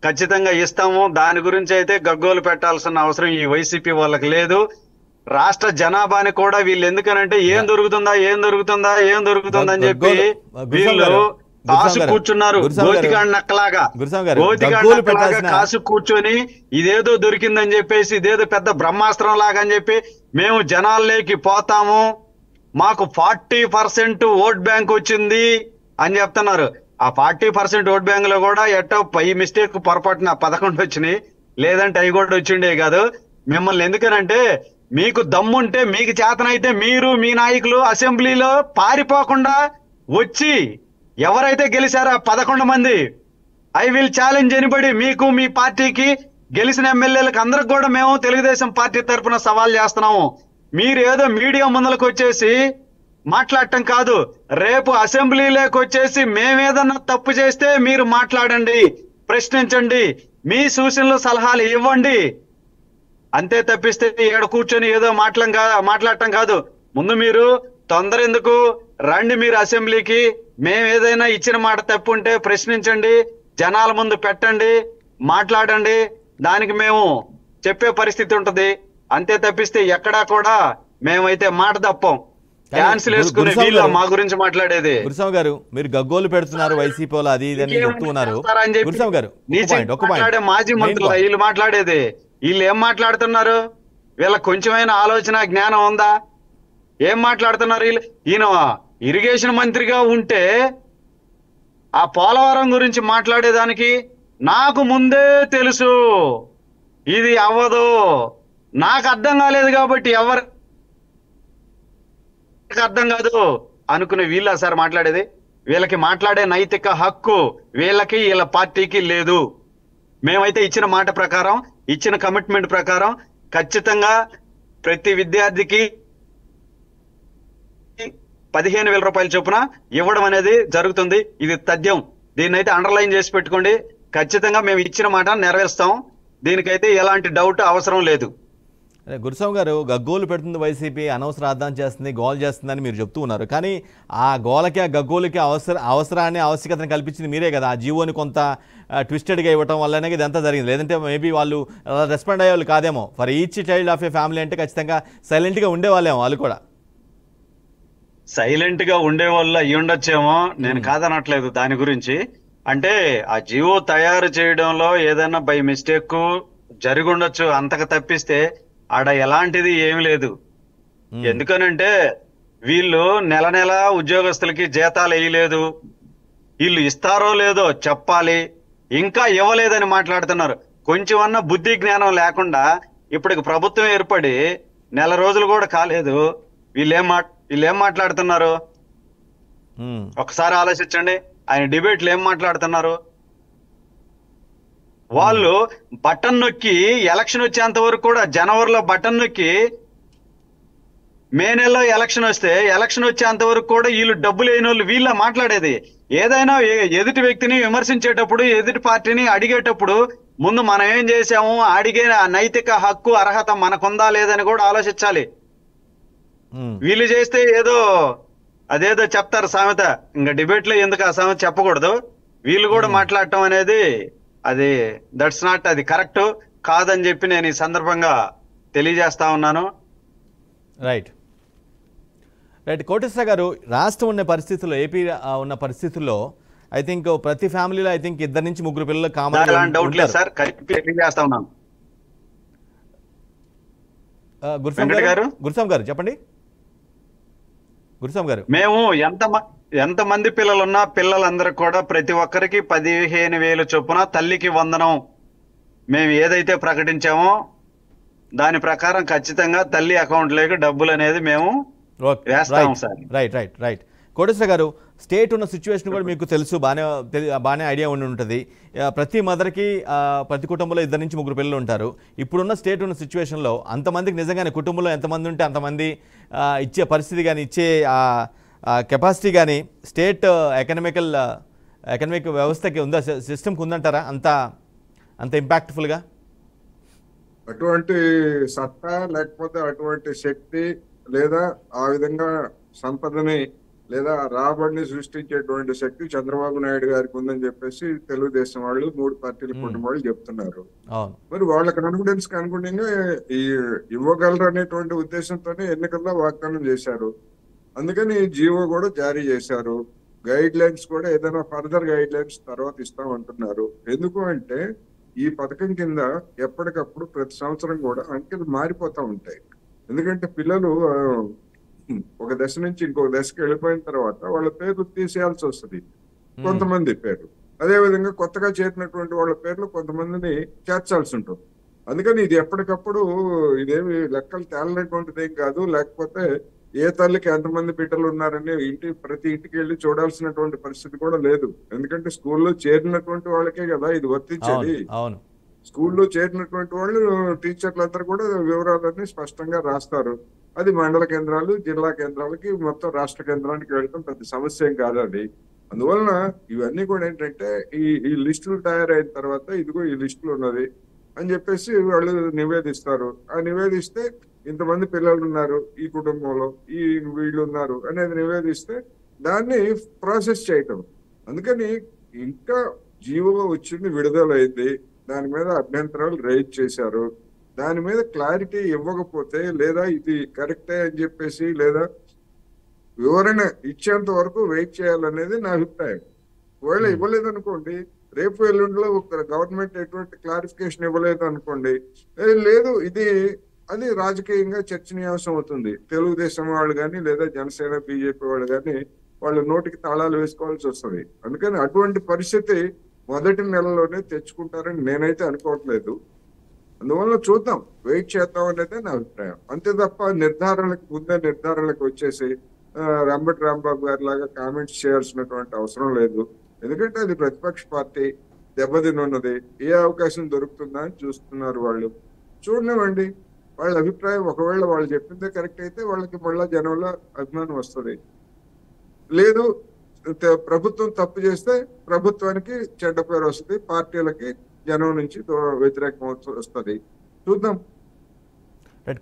ఖచ్చితంగా ఇస్తాము. దాని గురించి అయితే గగ్గోలు పెట్టాల్సిన అవసరం ఈ వైసీపీ వాళ్ళకి లేదు. రాష్ట్ర జనాభాని కూడా వీళ్ళు ఎందుకనంటే ఏం దొరుకుతుందా అని చెప్పి వీళ్ళు కాసు కూర్చున్నారు. గోతికాడ నక్కలాగా కాసు కూర్చొని ఇదేదో దొరికిందని చెప్పేసి ఇదేదో పెద్ద బ్రహ్మాస్త్రం లాగా అని చెప్పి మేము జనాల్లోకి పోతాము, మాకు 40% ఓట్ బ్యాంక్ వచ్చింది అని చెప్తున్నారు. ఆ 40% ఓట్ బ్యాంక్ లో కూడా ఎట్టో పై మిస్టేక్ పొరపాటున 11 వచ్చినాయి, లేదంటే అవి కూడా వచ్చిండే కాదు. మిమ్మల్ని ఎందుకనంటే మీకు దమ్ముంటే మీకు చేతనైతే మీరు మీ నాయకులు అసెంబ్లీలో పారిపోకుండా వచ్చి ఎవరైతే గెలిచారో 11 మంది ఐ విల్ ఛాలెంజ్ ఎనిబడి, మీకు మీ పార్టీకి గెలిచిన ఎమ్మెల్యేలకు అందరికి కూడా మేము తెలుగుదేశం పార్టీ తరఫున సవాల్ చేస్తున్నాము. మీరు ఏదో మీడియా ముందలకు వచ్చేసి మాట్లాడటం కాదు, రేపు అసెంబ్లీలోకి వచ్చేసి మేమేదన్నా తప్పు చేస్తే మీరు మాట్లాడండి, ప్రశ్నించండి, మీ సూచనలు సలహాలు ఇవ్వండి. అంతే తప్పిస్తే ఏడ కూర్చొని ఏదో మాట్లాడటం కాదు. ముందు మీరు తొందర ఎందుకు రండి, మీరు అసెంబ్లీకి. మేము ఏదైనా ఇచ్చిన మాట తప్పు ఉంటే ప్రశ్నించండి, జనాల ముందు పెట్టండి, మాట్లాడండి, దానికి మేము చెప్పే పరిస్థితి ఉంటది. అంతే తప్పిస్తే ఎక్కడా కూడా మేమైతే మాట తప్పం. క్యాన్సిల్ వేసుకునే వీళ్ళ మా గురించి మాట్లాడేది. గురుస్వామి గారు మీరు గగ్గోలు పెడుతున్నారు వైసీపీ వాళ్ళు అది ఇది అని చెప్తున్నారు. గురుస్వామి గారు మాట్లాడే మాజీ మంత్రులు వీళ్ళు మాట్లాడేది, వీళ్ళు ఏం మాట్లాడుతున్నారు? వీళ్ళకి కొంచెమైనా ఆలోచన జ్ఞానం ఉందా? ఏం మాట్లాడుతున్నారు వీళ్ళు? ఈయన ఇరిగేషన్ మంత్రిగా ఉంటే ఆ పోలవరం గురించి మాట్లాడేదానికి నాకు ముందే తెలుసు ఇది అవ్వదు, నాకు అర్థం కాలేదు కాబట్టి ఎవరు అర్థం కాదు అనుకునే వీళ్ళ సార్ మాట్లాడేది. వీళ్ళకి మాట్లాడే నైతిక హక్కు వీళ్ళకి వీళ్ళ పార్టీకి లేదు. మేమైతే ఇచ్చిన మాట ప్రకారం, ఇచ్చిన కమిట్మెంట్ ప్రకారం ఖచ్చితంగా ప్రతి విద్యార్థికి 15,000 రూపాయల చొప్పున ఇవ్వడం అనేది జరుగుతుంది. ఇది తథ్యం. దీన్ని అయితే అండర్లైన్ చేసి పెట్టుకోండి. ఖచ్చితంగా మేము ఇచ్చిన మాట నెరవేరుస్తాం. దీనికైతే ఎలాంటి డౌట్ అవసరం లేదు. గురుస్వామి గారు గగ్గోలు పెడుతుంది వైసీపీ, అనవసర అర్థం చేస్తుంది, గోల్ చేస్తుందని మీరు చెప్తూ ఉన్నారు. కానీ ఆ గోలకి ఆ గగ్గోలకి అవసరాన్ని ఆవశ్యకతను కల్పించింది మీరే కదా. ఆ జీవోని కొంత ట్విస్టెడ్గా ఇవ్వటం వల్లనే ఇదంతా జరిగింది. లేదంటే మేబీ వాళ్ళు రెస్పాండ్ అయ్యే వాళ్ళు కాదేమో. For each child of a family అంటే ఖచ్చితంగా సైలెంట్గా ఉండేవాళ్ళేమో. వాళ్ళు కూడా సైలెంట్ గా ఉండేవాళ్ళు అయ్యి ఉండొచ్చేమో, నేను కాదనట్లేదు దాని గురించి. అంటే ఆ జీవో తయారు చేయడంలో ఏదైనా బై మిస్టేక్ జరిగి ఉండొచ్చు, అంతకు తప్పిస్తే ఆడ ఎలాంటిది ఏమి లేదు. ఎందుకనంటే వీళ్ళు నెల నెల ఉద్యోగస్తులకి జీతాలు వేయలేదు, వీళ్ళు ఇస్తారో లేదో చెప్పాలి, ఇంకా ఇవ్వలేదని మాట్లాడుతున్నారు. కొంచెమన్నా బుద్ధి జ్ఞానం లేకుండా ఇప్పటికి ప్రభుత్వం ఏర్పడి నెల రోజులు కూడా కాలేదు, వీళ్ళేం మాట్లాడుతున్నారు ఒకసారి ఆలోచించండి. ఆయన డిబేట్లు ఏం మాట్లాడుతున్నారు? వాళ్ళు బటన్ నొక్కి ఎలక్షన్ వచ్చేంత వరకు కూడా, జనవరిలో బటన్ నొక్కి మే నెలలో ఎలక్షన్ వస్తే ఎలక్షన్ వచ్చేంత వరకు కూడా వీళ్ళు డబ్బులు లేని వాళ్ళు వీళ్ళ మాట్లాడేది. ఏదైనా ఎదుటి వ్యక్తిని విమర్శించేటప్పుడు, ఎదుటి పార్టీని అడిగేటప్పుడు ముందు మనం ఏం చేసాము, అడిగే నైతిక హక్కు అర్హత మనకుందా లేదని కూడా ఆలోచించాలి. వీళ్ళు చేస్తే అదేదో చెప్తారు సామెత, ఇంకా డిబేట్ లో ఎందుకు ఆ సామెత చెప్పకూడదు. వీళ్ళు కూడా మాట్లాడటం అనేది అది దట్స్ నాట్, అది కరెక్ట్ కాదని చెప్పి నేను ఈ సందర్భంగా తెలియజేస్తా ఉన్నాను. రైట్. కోటేశ్వర గారు, రాష్ట్రం ఉన్న పరిస్థితుల్లో, ఏపీ ఉన్న పరిస్థితుల్లో ఐ థింక్ ప్రతి ఫ్యామిలీలో ఐ థింక్ 2 నుంచి 3 పిల్లలు కామన్ డౌట్ లేదు సార్, తెలియజేస్తా ఉన్నాను. గురుస్వామి గారు చెప్పండి. గురుస్వామి గారు. మేము ఎంతమంది పిల్లలున్నా పిల్లలందరికి కూడా ప్రతి ఒక్కరికి 15,000 చొప్పున తల్లికి వందనం మేము ఏదైతే ప్రకటించామో దాని ప్రకారం ఖచ్చితంగా తల్లి అకౌంట్లోకి డబ్బులు అనేది మేము వేస్తాం సార్. రైట్ కోటేశ్వర గారు, స్టేట్ ఉన్న సిచ్యువేషన్ కూడా మీకు తెలుసు, బాగానే ఐడియా ఉండి ఉంటుంది. ప్రతి మదర్కి ప్రతి కుటుంబంలో 2 నుంచి 3 పిల్లలు ఉంటారు. ఇప్పుడున్న స్టేట్ ఉన్న సిచ్యువేషన్లో అంతమందికి నిజంగానే కుటుంబంలో ఎంతమంది ఉంటే అంతమంది ఇచ్చే పరిస్థితి కానీ ఇచ్చే కెపాసిటీ కానీ స్టేట్ ఎకనామిక్ వ్యవస్థకి ఉందా, సిస్టమ్కి ఉందంటారా అంత ఇంపాక్ట్ఫుల్గా? అటువంటి సత్తా లేకపోతే అటువంటి శక్తి లేదా ఆ విధంగా సంపదని లేదా రాబడిని సృష్టించేటువంటి శక్తి చంద్రబాబు నాయుడు గారికి ఉందని చెప్పేసి తెలుగుదేశం వాళ్ళు 3 పార్టీల కుటుంబ వాళ్ళు చెప్తున్నారు. మరి వాళ్ళ కాన్ఫిడెన్స్ అనుగుణంగా ఇవ్వగలరు అనేటువంటి ఉద్దేశంతోనే ఎన్నికల్లో వాగ్దానం చేశారు. అందుకని జీవో కూడా జారీ చేశారు. గైడ్ లైన్స్ కూడా ఏదైనా ఫర్దర్ గైడ్ లైన్స్ తర్వాత ఇస్తామంటున్నారు. ఎందుకు అంటే ఈ పథకం కింద ఎప్పటికప్పుడు ప్రతి సంవత్సరం కూడా అంకెలు మారిపోతా ఉంటాయి. ఎందుకంటే పిల్లలు ఒక దశ నుంచి ఇంకొక దశకి వెళ్ళిపోయిన తర్వాత వాళ్ళ పేర్లు తీసేయాల్సి వస్తుంది, కొంతమంది పేర్లు. అదే విధంగా కొత్తగా చేరినటువంటి వాళ్ళ పేర్లు కొంతమందిని చేర్చాల్సి ఉంటుంది. అందుకని ఇది ఎప్పటికప్పుడు ఇదేమి లెక్కలు తేలనటువంటిది ఏం కాదు. లేకపోతే ఏ తల్లికి ఎంతమంది బిడ్డలు ఉన్నారని ప్రతి ఇంటికి వెళ్ళి చూడాల్సినటువంటి పరిస్థితి కూడా లేదు. ఎందుకంటే స్కూల్లో చేరినటువంటి వాళ్ళకే కదా ఇది వర్తించేది. స్కూల్లో చేరినటువంటి వాళ్ళు టీచర్లందరూ కూడా వివరాలన్నీ స్పష్టంగా రాస్తారు. అది మండల కేంద్రాలు, జిల్లా కేంద్రాలకి, మొత్తం రాష్ట్ర కేంద్రానికి వెళ్ళడం పెద్ద సమస్య ఏం కాదు అది. అందువలన ఇవన్నీ కూడా ఏంటంటే ఈ లిస్టులు తయారైన తర్వాత ఇదిగో ఈ లిస్టులు ఉన్నది అని చెప్పేసి వాళ్ళు నివేదిస్తారు. ఆ నివేదిస్తే ఇంతమంది పిల్లలు ఉన్నారు ఈ కుటుంబంలో, వీళ్ళు ఉన్నారు అనేది నివేదిస్తే దాన్ని ప్రాసెస్ చేయటం. అందుకని ఇంకా జీవో వచ్చింది, విడుదలైంది, దాని మీద అభ్యంతరాలు రైజ్ చేశారు. దాని మీద క్లారిటీ ఇవ్వకపోతే లేదా ఇది కరెక్టే అని చెప్పేసి లేదా వివరణ ఇచ్చేంత వరకు వెయిట్ చేయాలనేది నా అభిప్రాయం. ఒకవేళ ఇవ్వలేదనుకోండి, రేపు ఎల్లుండిలో గవర్నమెంట్ ఎటువంటి క్లారిఫికేషన్ ఇవ్వలేదు అనుకోండి, లేదు అది రాజకీయంగా చర్చనీయాంశం అవుతుంది. తెలుగుదేశం వాళ్ళు కానీ లేదా జనసేన బీజేపీ వాళ్ళు కానీ వాళ్ళ నోటికి తాళాలు వేసుకోవాల్సి వస్తుంది. అందుకని అటువంటి పరిస్థితి మొదటి నెలలోనే తెచ్చుకుంటారని నేనైతే అనుకోవట్లేదు. అందువల్ల చూద్దాం, వెయిట్ చేద్దాం అనేది నా అభిప్రాయం. అంతే తప్ప ముందే నిర్ధారణలకు వచ్చేసి అంబటి రాంబాబు గారి లాగా కామెంట్స్ చేయాల్సినటువంటి అవసరం లేదు. ఎందుకంటే అది ప్రతిపక్ష పార్టీ, దెబ్బతినున్నది. ఏ అవకాశం దొరుకుతుందా అని చూస్తున్నారు వాళ్ళు. చూడనివ్వండి, వాళ్ళ అభిప్రాయం ఒకవేళ వాళ్ళు చెప్పిందే కరెక్ట్ అయితే వాళ్ళకి మళ్ళా జనంలో అభిమానం వస్తుంది. లేదు ప్రభుత్వం తప్పు చేస్తే ప్రభుత్వానికి చెడ్డ పేరు వస్తుంది, పార్టీలకి జనం నుంచి వ్యతిరేకం వస్తుంది. చూద్దాం.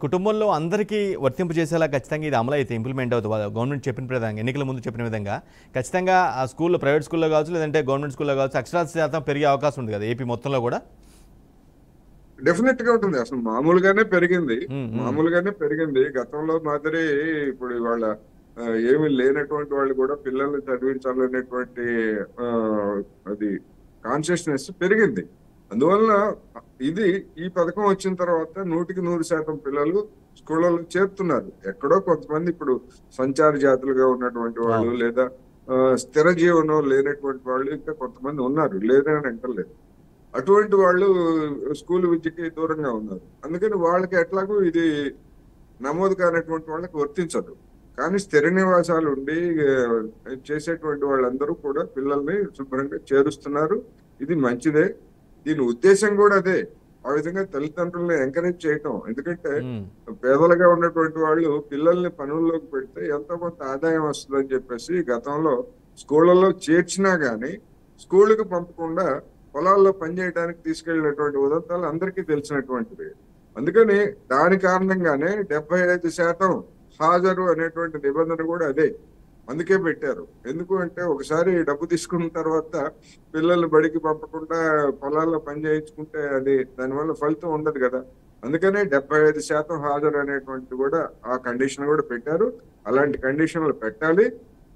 కుటుంబంలో అందరికీ వర్తింపు చేసేలా ఖచ్చితంగా ఇది అమలు అయితే ఇంప్లిమెంట్ అవుతుంది. గవర్నమెంట్ చెప్పిన విధంగా, ఎన్నికల ముందు చెప్పిన విధంగా ఖచ్చితంగా ఆ స్కూల్లో, ప్రైవేట్ స్కూల్లో కావచ్చు లేదంటే గవర్నమెంట్ స్కూల్లో కావచ్చు, అక్షరాస్యత శాతం పెరిగే అవకాశం ఉంది కదా ఏపీ మొత్తంలో కూడా. డెఫినెట్ గా ఉంటుంది. అసలు మామూలుగానే పెరిగింది. గతంలో మాదిరి ఇప్పుడు వాళ్ళ ఏమి లేనటువంటి వాళ్ళు కూడా పిల్లల్ని చదివించాలనేటువంటి అది కాన్షియస్నెస్ పెరిగింది. అందువల్ల ఈ పథకం వచ్చిన తర్వాత 100% పిల్లలు స్కూళ్ళలో చేరుతున్నారు. ఎక్కడో కొంతమంది ఇప్పుడు సంచార జాతులుగా ఉన్నటువంటి వాళ్ళు లేదా స్థిర జీవనం లేనటువంటి వాళ్ళు ఇంకా కొంతమంది ఉన్నారు, లేదని అంటలేదు. అటువంటి వాళ్ళు స్కూల్ విద్యకి దూరంగా ఉన్నారు. అందుకని వాళ్ళకి ఎట్లాగో ఇది నమోదు కానటువంటి వాళ్ళకి వర్తించదు. కానీ స్థిర నివాసాలు ఉండి చేసేటువంటి వాళ్ళందరూ కూడా పిల్లల్ని శుభ్రంగా చేరుస్తున్నారు. ఇది మంచిదే. దీని ఉద్దేశం కూడా అదే. ఆ విధంగా తల్లిదండ్రులను ఎంకరేజ్ చేయటం. ఎందుకంటే పేదలుగా ఉన్నటువంటి వాళ్ళు పిల్లల్ని పనుల్లోకి పెడితే ఎంతో కొంత ఆదాయం వస్తుందని చెప్పేసి గతంలో స్కూళ్ళలో చేర్చినా గానీ స్కూళ్ళకి పంపకుండా పొలాల్లో పనిచేయడానికి తీసుకెళ్లినటువంటి ఉదంతాలు అందరికీ తెలిసినటువంటివి. అందుకని దాని కారణంగానే 75% హాజరు అనేటువంటి నిబంధన కూడా అదే. అందుకే పెట్టారు. ఎందుకు అంటే ఒకసారి డబ్బు తీసుకున్న తర్వాత పిల్లల్ని బడికి పంపకుండా పొలాల్లో పని చేయించుకుంటే దానివల్ల ఫలితం ఉండదు కదా. అందుకనే 75% హాజరు అనేటువంటి కూడా ఆ కండిషన్ కూడా పెట్టారు. అలాంటి కండిషన్లు పెట్టాలి.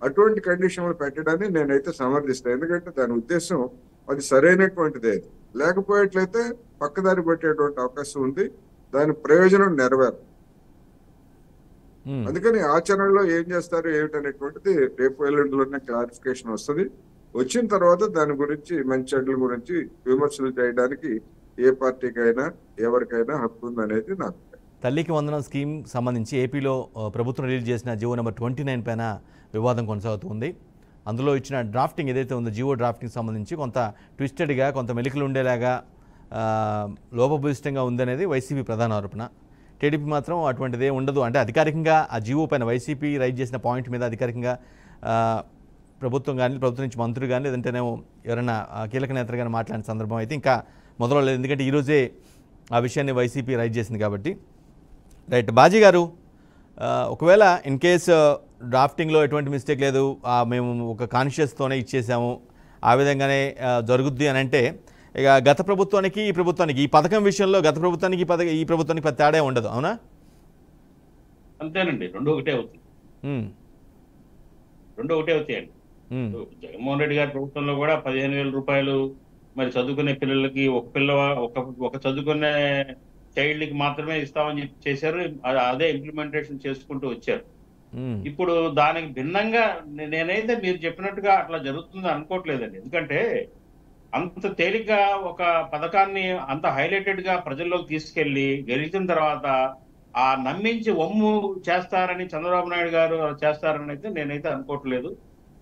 అటువంటి కండిషన్లు పెట్టడాన్ని నేనైతే సమర్థిస్తాను. ఎందుకంటే దాని ఉద్దేశం అది సరైనటువంటిదే. లేకపోయేట్లయితే పక్కదారి పెట్టేటువంటి అవకాశం ఉంది. దాని ప్రయోజనం నెరవేరు. అందుకని ఆచరణలో ఏం చేస్తారు ఏమిటనేటువంటిది రేపు ఎల్లుండిలోనే క్లారిఫికేషన్ వస్తుంది. వచ్చిన తర్వాత దాని గురించి మంచి చెడ్ల గురించి విమర్శలు చేయడానికి ఏ పార్టీకైనా ఎవరికైనా హక్కు ఉందనేది నాకు. తల్లికి వందనం స్కీమ్ సంబంధించి ఏపీలో ప్రభుత్వం రిలీజ్ చేసిన జీవో నెంబర్ 29 పైన వివాదం కొనసాగుతుంది. అందులో ఇచ్చిన డ్రాఫ్టింగ్ ఏదైతే ఉందో జీవో డ్రాఫ్టింగ్ సంబంధించి కొంత ట్విస్టెడ్గా, కొంత మెలికలు ఉండేలాగా లోపభూయిష్టంగా ఉందనేది వైసీపీ ప్రధాన ఆరోపణ. టీడీపీ మాత్రం అటువంటిదే ఉండదు అంటే అధికారికంగా ఆ జీవో పైన వైసీపీ రైజ్ చేసిన పాయింట్ మీద అధికారికంగా ప్రభుత్వం కానీ, ప్రభుత్వం నుంచి మంత్రులు కానీ, లేదంటేనేమో ఎవరైనా కీలక నేతలు కానీ మాట్లాడిన సందర్భం అయితే ఇంకా మొదలలేదు. ఎందుకంటే ఈరోజే ఆ విషయాన్ని వైసీపీ రైజ్ చేసింది కాబట్టి. రైట్, బాజీ గారు, ఒకవేళ ఇన్ కేస్ డ్రాఫ్టింగ్లో ఎటువంటి మిస్టేక్ లేదు, మేము ఒక కాన్షియస్తోనే ఇచ్చేసాము, ఆ విధంగానే జరుగుద్ది అని అంటే ఇక గత ప్రభుత్వానికి ఈ ప్రభుత్వానికి ఈ పథకం విషయంలో గత ప్రభుత్వానికి ఈ ప్రభుత్వానికి పెద్ద తేడా ఉండదు, అవునా? అంతేనండి, రెండు ఒకటే అవుతాయి. జగన్మోహన్ రెడ్డి గారి ప్రభుత్వంలో కూడా 15,000 రూపాయలు మరి చదువుకునే పిల్లలకి ఒక చదువుకునే చైల్డ్ కి మాత్రమే ఇస్తామని చెప్పి చేశారు. అదే ఇంప్లిమెంటేషన్ చేసుకుంటూ వచ్చారు. ఇప్పుడు దానికి భిన్నంగా నేనైతే మీరు చెప్పినట్టుగా అట్లా జరుగుతుంది అనుకోవట్లేదండి. ఎందుకంటే అంత తేలిగ్గా ఒక పథకాన్ని అంత హైలైటెడ్ గా ప్రజల్లోకి తీసుకెళ్లి గెలిచిన తర్వాత ఆ నమ్మించి ఒమ్ము చేస్తారని చంద్రబాబు నాయుడు గారు చేస్తారని అయితే నేనైతే అనుకోవట్లేదు.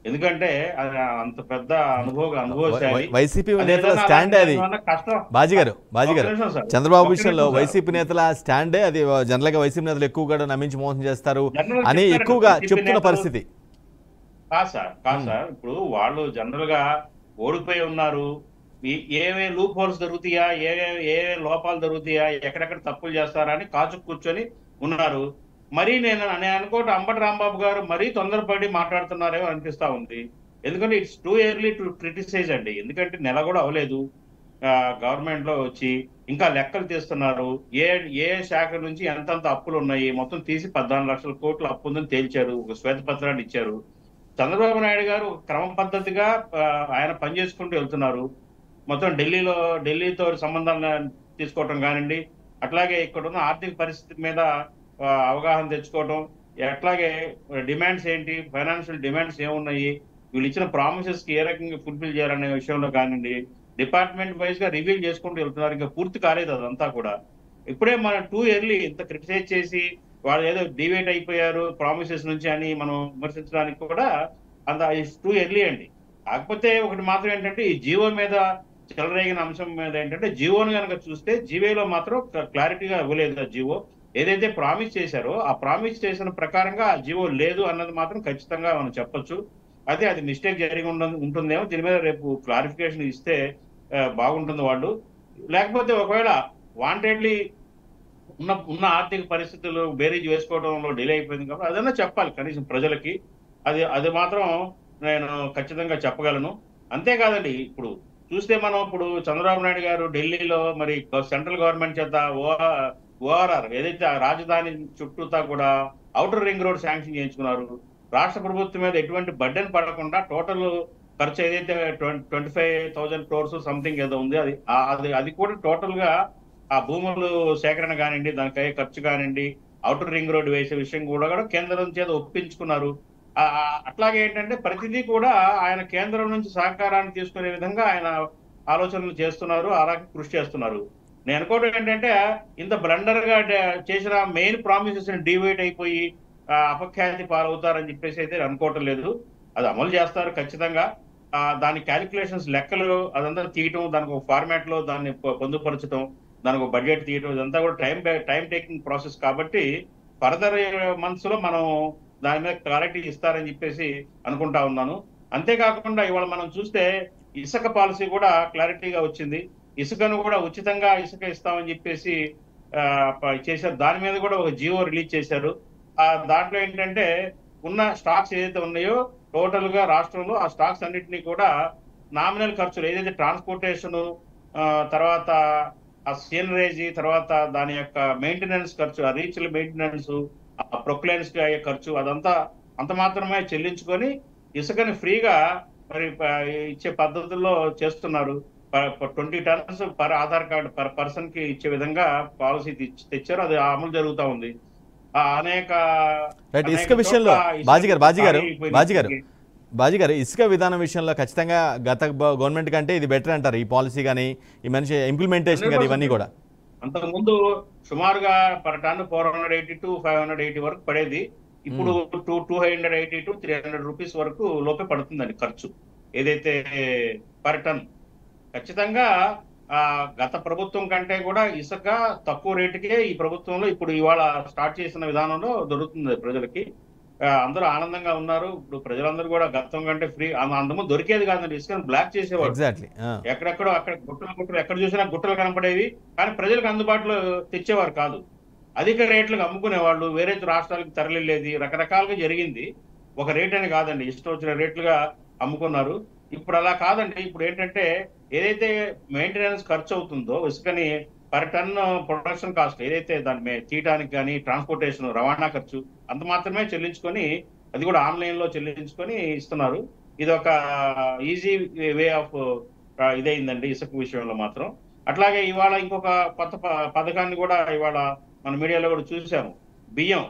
ఎందుకంటే అంత పెద్ద అనుభవశాలి వైసీపీ నేతల స్టాండే అది. బాజీ గారు, చంద్రబాబు విషయంలో వైసీపీ నేతల స్టాండే అది. జనరల్ గా వైసీపీ నేతలు ఎక్కువ కూడా నమ్మించి మోసం చేస్తారు అని ఎక్కువగా చెప్తున్న పరిస్థితి. కాదు సార్, ఇప్పుడు వాళ్ళు జనరల్ గా ఓడిపోయి ఉన్నారు. ఏవే లూప్ హోల్స్ దొరుకుతాయా, ఏ లోపాలు దొరుకుతాయా, ఎక్కడెక్కడ తప్పులు చేస్తారా అని కాచు కూర్చొని ఉన్నారు. మరీ నేను అనుకోవటం అంబటి రాంబాబు గారు మరీ తొందరపడి మాట్లాడుతున్నారేమో అనిపిస్తా ఉంది. ఎందుకంటే it's too early to criticize అండి. ఎందుకంటే నెల కూడా అవ్వలేదు గవర్నమెంట్ లో వచ్చి, ఇంకా లెక్కలు తీస్తున్నారు. ఏ శాఖ నుంచి ఎంతంత అప్పులు ఉన్నాయి మొత్తం తీసి 14 లక్షల కోట్ల అప్పు ఉందని తేల్చారు. ఒక శ్వేతపత్రాన్ని ఇచ్చారు. చంద్రబాబు నాయుడు గారు క్రమ పద్ధతిగా ఆయన పనిచేసుకుంటూ వెళ్తున్నారు. మొత్తం ఢిల్లీతో సంబంధాలను తీసుకోవటం కానివ్వండి, అట్లాగే ఇక్కడ ఉన్న ఆర్థిక పరిస్థితి మీద అవగాహన తెచ్చుకోవటం, అట్లాగే డిమాండ్స్ ఏంటి, ఫైనాన్షియల్ డిమాండ్స్ ఏమున్నాయి, వీళ్ళు ఇచ్చిన ప్రామిసెస్ కి ఏ రకంగా ఫుల్ఫిల్ చేయాలనే విషయంలో కానివ్వండి డిపార్ట్మెంట్ వైజ్ గా రివీల్ చేసుకుంటూ వెళ్తున్నారు. ఇంకా పూర్తి కాలేదు అదంతా కూడా. ఇప్పుడే మనం టూ ఎర్లీ ఇంత క్రిటిసైజ్ చేసి వాళ్ళు ఏదో డివేట్ అయిపోయారు ప్రామిసెస్ నుంచి అని మనం విమర్శించడానికి కూడా అంత టూ ఎర్లీ అండి. కాకపోతే ఒకటి మాత్రం ఏంటంటే ఈ జీవో మీద చెలరేగిన అంశం మీద ఏంటంటే జీవోను కనుక చూస్తే జీవోలో మాత్రం క్లారిటీగా ఇవ్వలేదు. ఆ జీవో ఏదైతే ప్రామిస్ చేశారో ఆ ప్రామిస్ చేసిన ప్రకారంగా ఆ జీవో లేదు అన్నది మాత్రం ఖచ్చితంగా మనం చెప్పొచ్చు. అదే అది మిస్టేక్ జరిగి ఉంటుందేమో. దీని మీద రేపు క్లారిఫికేషన్ ఇస్తే బాగుంటుంది వాళ్ళు. లేకపోతే ఒకవేళ వాంటెడ్లీ ఉన్న ఆర్థిక పరిస్థితులు బేరీజ్ వేసుకోవడంలో డిలే అయిపోయింది కాబట్టి అదన్నా చెప్పాలి కనీసం ప్రజలకి. అది మాత్రం నేను ఖచ్చితంగా చెప్పగలను. అంతేకాదండి, ఇప్పుడు చూస్తే మనం ఇప్పుడు చంద్రబాబు నాయుడు గారు ఢిల్లీలో మరి సెంట్రల్ గవర్నమెంట్ చేత ఓఆర్ఆర్ ఏదైతే రాజధాని చుట్టూతా కూడా ఔటర్ రింగ్ రోడ్ శాంక్షన్ చేయించుకున్నారు. రాష్ట్ర ప్రభుత్వం మీద ఎటువంటి బర్డెన్ పడకుండా టోటల్ ఖర్చు ఏదైతే 25,000 crores సంథింగ్ ఏదో ఉంది అది కూడా టోటల్ గా ఆ భూములు సేకరణ కానివ్వండి, దానికి అయ్యే ఖర్చు కానివ్వండి, ఔటర్ రింగ్ రోడ్ వేసే విషయం కూడా కేంద్రం చేత ఒప్పించుకున్నారు. అట్లాగే ఏంటంటే ప్రతిదీ కూడా ఆయన కేంద్రం నుంచి సహకారాన్ని తీసుకునే విధంగా ఆయన ఆలోచనలు చేస్తున్నారు, అలాగే కృషి చేస్తున్నారు. నేను అనుకోవడం ఏంటంటే ఇంత బ్లండర్ గా చేసిన మెయిన్ ప్రామిసెస్ డివైడ్ అయిపోయి అపఖ్యాతి పాలవుతారని చెప్పేసి అయితే అనుకోవటం లేదు. అది అమలు చేస్తారు ఖచ్చితంగా. దాని క్యాలిక్యులేషన్స్ లెక్కలు అదంతా తీయటం, దానికి ఒక ఫార్మాట్ లో దాన్ని పొందుపరచడం, దానికి ఒక బడ్జెట్ తీయటం, ఇదంతా కూడా టైం టేకింగ్ ప్రాసెస్ కాబట్టి ఫర్దర్ మంత్స్ లో మనం దాని మీద క్లారిటీ ఇస్తారని చెప్పేసి అనుకుంటా ఉన్నాను. అంతేకాకుండా ఇవాళ మనం చూస్తే ఇసుక పాలసీ కూడా క్లారిటీగా వచ్చింది. ఇసుకను కూడా ఉచితంగా ఇసుక ఇస్తామని చెప్పేసి చేశారు. దాని మీద కూడా ఒక జియో రిలీజ్ చేశారు. దాంట్లో ఏంటంటే ఉన్న స్టాక్స్ ఏదైతే ఉన్నాయో టోటల్ గా రాష్ట్రంలో ఆ స్టాక్స్ అన్నింటినీ కూడా నామినల్ ఖర్చులు ఏదైతే ట్రాన్స్పోర్టేషన్, తర్వాత ఆ సీనరేజీ, తర్వాత దాని యొక్క మెయింటెనెన్స్ ఖర్చు, ఆ రీచ్ల మెయింటెనెన్స్, ఆ ప్రొక్లైన్స్ అయ్యే ఖర్చు అదంతా అంత మాత్రమే చెల్లించుకొని ఇసుకని ఫ్రీగా మరి ఇచ్చే పద్ధతుల్లో చేస్తున్నారు. 20 tons per Aadhaar card per person కి ఇచ్చే విధంగా పాలసీ తెచ్చారు. అది అమలు జరుగుతూ ఉంది. అనేక రైట్. అనేక ఇసుక విషయంలో చోట్ల ఇసుక బాజీ గారు ఇసుక విధానం విషయంలో ఖచ్చితంగా గత గవర్నమెంట్ కంటే ఇది బెటర్ అంటారు, ఈ పాలసీ కానీ ఈ మనిషి ఇంప్లిమెంటేషన్ కానీ ఇవన్నీ కూడా. అంతకుముందు సుమారుగా పర్ టన్ 480 to 580 వరకు పడేది. ఇప్పుడు 280 to 300 రూపీస్ వరకు లోపే పడుతుందండి ఖర్చు ఏదైతే పర్ టన్. ఖచ్చితంగా గత ప్రభుత్వం కంటే కూడా ఇసుక తక్కువ రేటుకే ఈ ప్రభుత్వంలో ఇప్పుడు ఇవాళ స్టార్ట్ చేసిన విధానంలో దొరుకుతుంది ప్రజలకి. అందరూ ఆనందంగా ఉన్నారు. ఇప్పుడు ప్రజలందరూ కూడా గతం కంటే ఫ్రీ, అందము దొరికేది కాదండి, ఇసుకను బ్లాక్ చేసేవాడు. ఎక్కడెక్కడో అక్కడ గుట్టలు ఎక్కడ చూసినా గుట్టలు కనపడేవి, కానీ ప్రజలకు అందుబాటులో తెచ్చేవారు కాదు. అధిక రేట్లకు అమ్ముకునేవాళ్ళు, వేరే రాష్ట్రాలకు తరలిలేది, రకరకాలుగా జరిగింది. ఒక రేట్ అని కాదండి, ఇష్టం వచ్చిన రేట్లుగా అమ్ముకున్నారు. ఇప్పుడు అలా కాదండి. ఇప్పుడు ఏంటంటే ఏదైతే మెయింటెనెన్స్ ఖర్చు అవుతుందో ఇసుకని పర్ టన్ ప్రొడక్షన్ కాస్ట్ ఏదైతే దాన్ని తీయడానికి కానీ ట్రాన్స్పోర్టేషన్ రవాణా ఖర్చు అంత మాత్రమే చెల్లించుకొని, అది కూడా ఆన్లైన్ లో చెల్లించుకొని ఇస్తున్నారు. ఇది ఒక ఈజీ వే ఆఫ్ ఇదైందండి ఇసుక విషయంలో మాత్రం. అట్లాగే ఇవాళ ఇంకొక కొత్త పథకాన్ని కూడా ఇవాళ మన మీడియాలో కూడా చూసాము. బియ్యం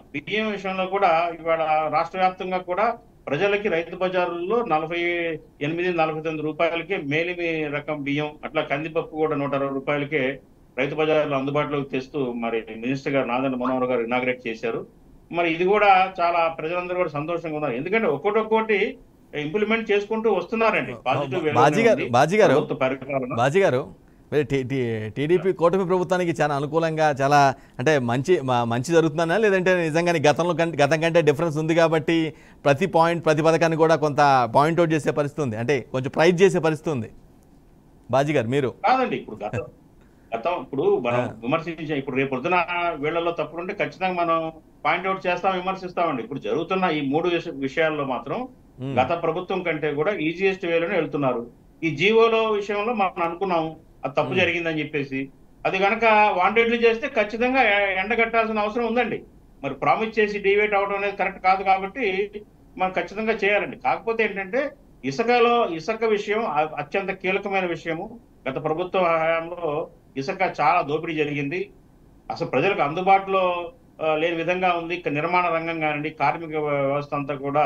విషయంలో కూడా ఇవాళ రాష్ట్ర వ్యాప్తంగా కూడా ప్రజలకి రైతు బజారుల్లో 48-49 రూపాయలకే మేలిమి రకం బియ్యం, అట్లా కందిపప్పు కూడా 160 రూపాయలకే రైతు బజార్లో అందుబాటులోకి తెస్తూ మరి మినిస్టర్ గారు నాదెండ్ల మనోహర్ గారు ఇనాగ్రేట్ చేశారు. మరి ఇది కూడా చాలా ప్రజలందరూ కూడా సంతోషంగా ఉన్నారు. ఎందుకంటే ఒక్కొక్కటి ఇంప్లిమెంట్ చేసుకుంటూ వస్తున్నారండి. బాజీ గారు టీడీపీ కూటమి ప్రభుత్వానికి చాలా అనుకూలంగా చాలా అంటే మంచి జరుగుతుందన్నా, లేదంటే నిజంగానే గతం కంటే డిఫరెన్స్ ఉంది కాబట్టి ప్రతి పథకాన్ని కూడా కొంత పాయింట్అవుట్ చేసే పరిస్థితి ఉంది, అంటే కొంచెం ప్రైజ్ చేసే పరిస్థితి ఉంది? బాజీ గారు మీరు కాదండి, ఇప్పుడు గతం ఇప్పుడు మనం విమర్శించాం. ఇప్పుడు రేపు పొద్దున వీళ్లలో తప్పులుంటే ఖచ్చితంగా మనం పాయింట్అవుట్ చేస్తాం, విమర్శిస్తామండి. ఇప్పుడు జరుగుతున్న ఈ 3 విషయాల్లో మాత్రం గత ప్రభుత్వం కంటే కూడా ఈజీయెస్ట్ వేలోనే వెళ్తున్నారు. ఈ జీవోలో విషయంలో మనం అనుకున్నాం అది తప్పు జరిగిందని చెప్పేసి, అది కనుక వాంటెడ్లీ చేస్తే ఖచ్చితంగా ఎండగట్టాల్సిన అవసరం ఉందండి. మరి ప్రామిస్ చేసి డివేట్ అవడం అనేది కరెక్ట్ కాదు కాబట్టి మనం ఖచ్చితంగా చేయాలండి. కాకపోతే ఏంటంటే ఇసుక విషయం అత్యంత కీలకమైన విషయము. గత ప్రభుత్వ హయాంలో ఇసుక చాలా దోపిడీ జరిగింది. అసలు ప్రజలకు అందుబాటులో లేని విధంగా ఉంది. నిర్మాణ రంగం కానివ్వండి, కార్మిక వ్యవస్థ అంతా కూడా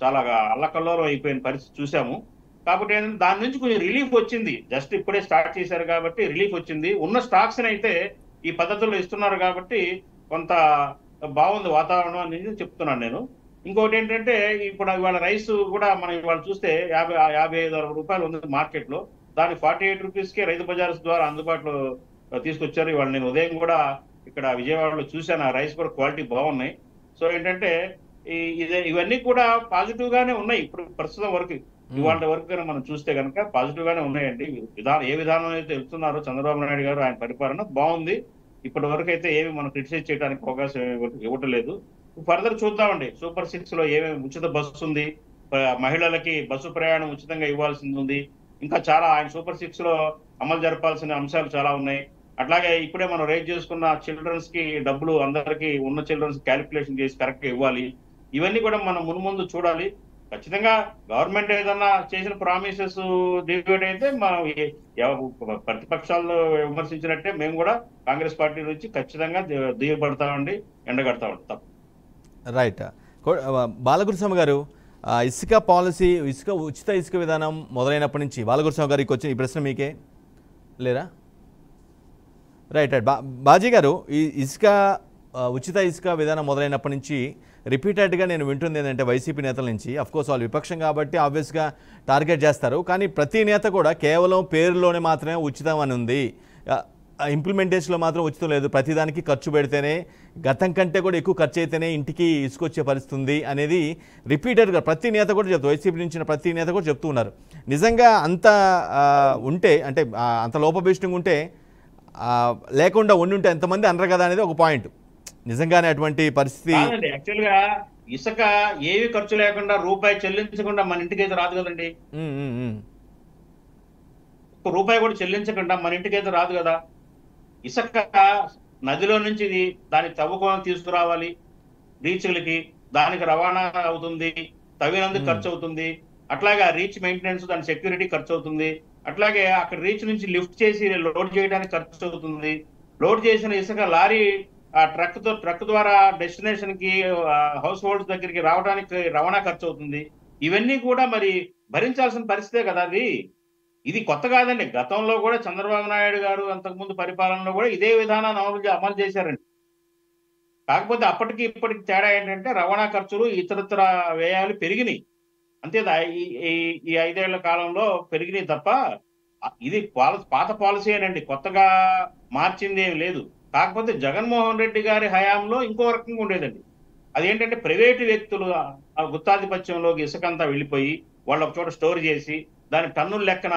చాలా అల్లకల్లోలం అయిపోయిన పరిస్థితి చూసాము. కాబట్టి ఏంటంటే దాని నుంచి కొంచెం రిలీఫ్ వచ్చింది. జస్ట్ ఇప్పుడే స్టార్ట్ చేశారు కాబట్టి రిలీఫ్ వచ్చింది. ఉన్న స్టాక్స్ అయితే ఈ పద్ధతుల్లో ఇస్తున్నారు కాబట్టి కొంత బాగుంది వాతావరణం అనేది చెప్తున్నాను నేను. ఇంకోటి ఏంటంటే ఇప్పుడు ఇవాళ రైస్ కూడా మనం ఇవాళ చూస్తే 55 రూపాయలు ఉంది మార్కెట్ లో. దాన్ని 48 రూపీస్కే రైతు బజార్స్ ద్వారా అందుబాటులో తీసుకొచ్చారు. ఇవాళ నేను ఉదయం కూడా ఇక్కడ విజయవాడలో చూశాను, ఆ రైస్ కూడా క్వాలిటీ బాగున్నాయి. సో ఏంటంటే ఇవన్నీ కూడా పాజిటివ్ గానే ఉన్నాయి. ఇప్పుడు ప్రస్తుతం వరకు ఇవాళ వరకు మనం చూస్తే కనుక పాజిటివ్ గానే ఉన్నాయండి. ఏ విధానం అయితే వెళ్తున్నారో చంద్రబాబు నాయుడు గారు, ఆయన పరిపాలన బాగుంది. ఇప్పటి వరకు అయితే ఏమి మనం క్రిటిసైజ్ చేయడానికి అవకాశం ఇవ్వటం లేదు. ఫర్దర్ చూద్దామండి. సూపర్ 6 లో ఏమేమి ఉచిత బస్సు ఉంది, మహిళలకి బస్సు ప్రయాణం ఉచితంగా ఇవ్వాల్సింది ఉంది, ఇంకా చాలా ఆయన సూపర్ 6 లో అమలు జరపాల్సిన అంశాలు చాలా ఉన్నాయి. అట్లాగే ఇప్పుడే మనం రేజ్ చేసుకున్న చిల్డ్రన్స్ కి డబ్బులు అందరికీ ఉన్న చిల్డ్రన్స్ క్యాలిక్యులేషన్ చేసి కరెక్ట్ గా ఇవ్వాలి. ఇవన్నీ కూడా మనం మున్ముందు చూడాలి. ఖచ్చితంగా గవర్నమెంట్ ఏదన్నా చేసిన ప్రామిసెస్ డిబేట్ అయితే ప్రతిపక్షాల్లో విమర్శించినట్టే మేము కూడా కాంగ్రెస్ పార్టీ నుంచి ఖచ్చితంగా దిగబడతామండి, ఎండగడతామండి. తప్ప రైట్. బాలగురుస్వామి గారు, ఇసుక పాలసీ, ఉచిత ఇసుక విధానం మొదలైనప్పటి నుంచి బాలగురుస్వామి గారికి వచ్చిన ఈ ప్రశ్న మీకే లేరా? రైట్. బాజీ గారు, ఈ ఉచిత ఇసుక విధానం మొదలైనప్పటి నుంచి రిపీటెడ్గా నేను వింటుంది ఏంటంటే వైసీపీ నేతల నుంచి, అఫ్కోర్స్ వాళ్ళు విపక్షం కాబట్టి ఆబ్వియస్గా టార్గెట్ చేస్తారు, కానీ ప్రతి నేత కూడా కేవలం పేరులోనే మాత్రమే ఉచితం అని ఉంది, ఇంప్లిమెంటేషన్లో మాత్రం ఉచితం లేదు, ప్రతిదానికి ఖర్చు పెడితేనే, గతం కంటే కూడా ఎక్కువ ఖర్చు అయితేనే ఇంటికి ఇసుకొచ్చే పరిస్థితి ఉంది అనేది రిపీటెడ్గా ప్రతి నేత కూడా చెప్తారు, వైసీపీ నుంచి ప్రతి నేత కూడా చెప్తూ ఉన్నారు. నిజంగా అంత ఉంటే, అంటే అంత లోపభీష్టంగా ఉంటే, లేకుండా ఉంటే ఎంతమంది అనరు కదా అనేది ఒక పాయింట్. నిజంగానే అటువంటి పరిస్థితి యాక్చువల్ గా ఇసుక ఏవి ఖర్చు లేకుండా రూపాయి చెల్లించకుండా మన ఇంటికి అయితే రాదు కదండి. రూపాయి కూడా చెల్లించకుండా మన ఇంటికి అయితే రాదు కదా. ఇసుక నదిలో నుంచి దాని తవ్వుకొని తీసుకురావాలి, రీచ్లకి దానికి రవాణా అవుతుంది, తవ్వినందుకు ఖర్చు అవుతుంది, అట్లాగే ఆ రీచ్ మెయింటెనెన్స్, దాని సెక్యూరిటీ ఖర్చు అవుతుంది, అట్లాగే అక్కడ రీచ్ నుంచి లిఫ్ట్ చేసి లోడ్ చేయడానికి ఖర్చు అవుతుంది, లోడ్ చేసిన ఇసుక లారీ ఆ ట్రక్ ద్వారా డెస్టినేషన్ కి హౌస్ హోల్డ్స్ దగ్గరికి రావడానికి రవాణా ఖర్చు అవుతుంది. ఇవన్నీ కూడా మరి భరించాల్సిన పరిస్థితే కదా అది. ఇది కొత్త కాదండి. గతంలో కూడా చంద్రబాబు నాయుడు గారు అంతకుముందు పరిపాలనలో కూడా ఇదే విధానాన్ని అమలు చేశారండి. కాకపోతే అప్పటికి ఇప్పటికి తేడా ఏంటంటే రవాణా ఖర్చులు ఇతరత్ర వ్యయాలు పెరిగినాయి. అంతే ఈ 5 ఏళ్ల కాలంలో పెరిగినాయి తప్ప ఇది పాత పాలసీ అనండి, కొత్తగా మార్చింది ఏమి లేదు. కాకపోతే జగన్మోహన్ రెడ్డి గారి హయాంలో ఇంకో రకంగా ఉండేదండి. అదేంటంటే ప్రైవేటు వ్యక్తులు ఆ గుత్తాధిపత్యంలోకి ఇసుకంతా వెళ్ళిపోయి వాళ్ళు ఒక చోట స్టోర్ చేసి దాని టన్నుల లెక్కన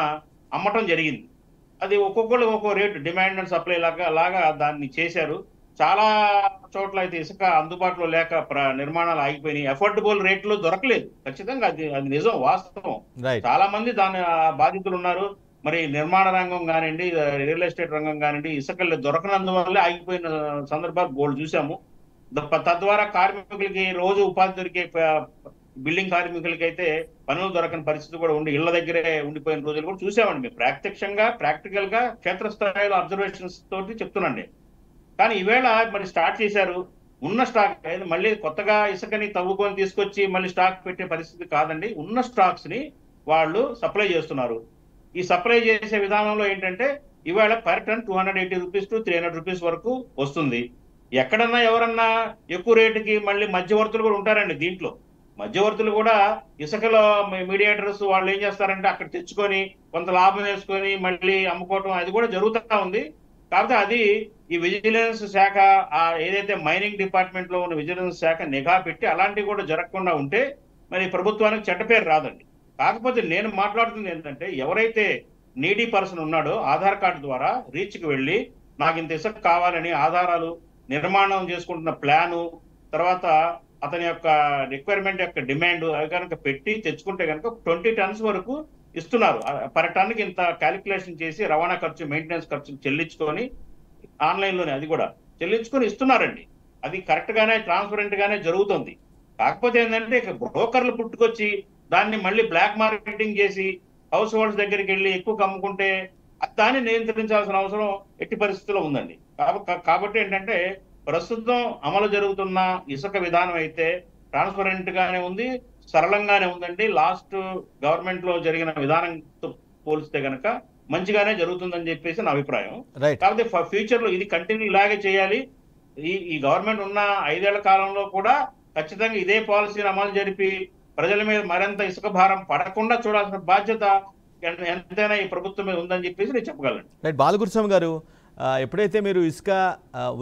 అమ్మటం జరిగింది. అది ఒక్కొక్కరు ఒక్కో రేటు, డిమాండ్ అండ్ సప్లై లాగా దాన్ని చేశారు. చాలా చోట్ల అయితే ఇసుక అందుబాటులో లేక నిర్మాణాలు ఆగిపోయినాయి. అఫోర్డబుల్ రేట్లు దొరకలేదు. ఖచ్చితంగా అది నిజం, వాస్తవం. చాలా మంది దాని బాధితులు ఉన్నారు. మరి నిర్మాణ రంగం కానివ్వండి, రియల్ ఎస్టేట్ రంగం కానివ్వండి, ఇసుకలు దొరకనందువల్లే ఆగిపోయిన సందర్భాలు బోల్డ్ చూసాము. తద్వారా కార్మికులకి రోజు ఉపాధి దొరికే బిల్డింగ్ కార్మికులకి అయితే పనులు దొరకని పరిస్థితి కూడా ఉండి ఇళ్ల దగ్గరే ఉండిపోయిన రోజులు కూడా చూసామండి. మేము ప్రాక్టికల్ గా క్షేత్రస్థాయిలో అబ్జర్వేషన్స్ తోటి చెప్తున్నాండి. కానీ ఈవేళ మరి స్టార్ట్ చేశారు. ఉన్న స్టాక్ మళ్ళీ కొత్తగా ఇసుకని తవ్వుకొని తీసుకొచ్చి మళ్ళీ స్టాక్ పెట్టే పరిస్థితి కాదండి. ఉన్న స్టాక్స్ ని వాళ్ళు సప్లై చేస్తున్నారు. ఈ సప్లై చేసే విధానంలో ఏంటంటే ఇవాళ per ton 280 rupees to 300 rupees వరకు వస్తుంది. ఎక్కడన్నా ఎవరన్నా ఎక్కువ రేటుకి మళ్ళీ మధ్యవర్తులు కూడా ఉంటారండి. దీంట్లో మధ్యవర్తులు కూడా ఇసుకలో మీడియేటర్స్ వాళ్ళు ఏం చేస్తారంటే అక్కడ తెచ్చుకొని కొంత లాభం వేసుకొని మళ్ళీ అమ్ముకోవటం అది కూడా జరుగుతూ ఉంది. కాకపోతే అది ఈ విజిలెన్స్ శాఖ ఏదైతే మైనింగ్ డిపార్ట్మెంట్ లో ఉన్న విజిలెన్స్ శాఖ నిఘా పెట్టి అలాంటివి కూడా జరగకుండా ఉంటే మరి ప్రభుత్వానికి చెడ్డ పేరు రాదండి. కాకపోతే నేను మాట్లాడుతుంది ఏంటంటే ఎవరైతే నీడీ పర్సన్ ఉన్నాడో ఆధార్ కార్డు ద్వారా రీచ్కి వెళ్ళి నాకు ఇంత ఇసుక కావాలని ఆధారాలు, నిర్మాణం చేసుకుంటున్న ప్లాను, తర్వాత అతని యొక్క రిక్వైర్మెంట్ యొక్క డిమాండ్ అవి కనుక పెట్టి తెచ్చుకుంటే కనుక 20 టన్స్ వరకు ఇస్తున్నారు. పర్ టన్కి ఇంత క్యాలిక్యులేషన్ చేసి రవాణా ఖర్చు, మెయింటెనెన్స్ ఖర్చు చెల్లించుకొని ఆన్లైన్లోనే అది కూడా చెల్లించుకొని ఇస్తున్నారండి. అది కరెక్ట్ గానే ట్రాన్స్పరెంట్ గానే జరుగుతుంది. కాకపోతే ఏంటంటే బ్రోకర్లు పుట్టుకొచ్చి దాన్ని మళ్ళీ బ్లాక్ మార్కెటింగ్ చేసి హౌస్ హోల్డ్స్ దగ్గరికి వెళ్ళి ఎక్కువ అమ్ముకుంటే దాన్ని నియంత్రించాల్సిన అవసరం ఎట్టి పరిస్థితుల్లో ఉందండి. కాబట్టి ఏంటంటే ప్రస్తుతం అమలు జరుగుతున్న ఇసుక విధానం అయితే ట్రాన్స్పరెంట్ గానే ఉంది, సరళంగానే ఉందండి. లాస్ట్ గవర్నమెంట్ లో జరిగిన విధానంతో పోలిస్తే కనుక మంచిగానే జరుగుతుందని చెప్పేసి నా అభిప్రాయం. కాకపోతే ఫ్యూచర్ లో ఇది కంటిన్యూ ఇలాగే చేయాలి. ఈ గవర్నమెంట్ ఉన్న 5 ఏళ్ల కాలంలో కూడా ఖచ్చితంగా ఇదే పాలసీని అమలు జరిపి ప్రజల మీద మరింత ఇసుక భారం పడకుండా చూడాల్సిన బాధ్యత ఎంతైనా ఈ ప్రభుత్వం మీద ఉందని చెప్పేసి నేను చెప్పగలను. రైట్. బాలగురుస్వామి గారు, ఎప్పుడైతే మీరు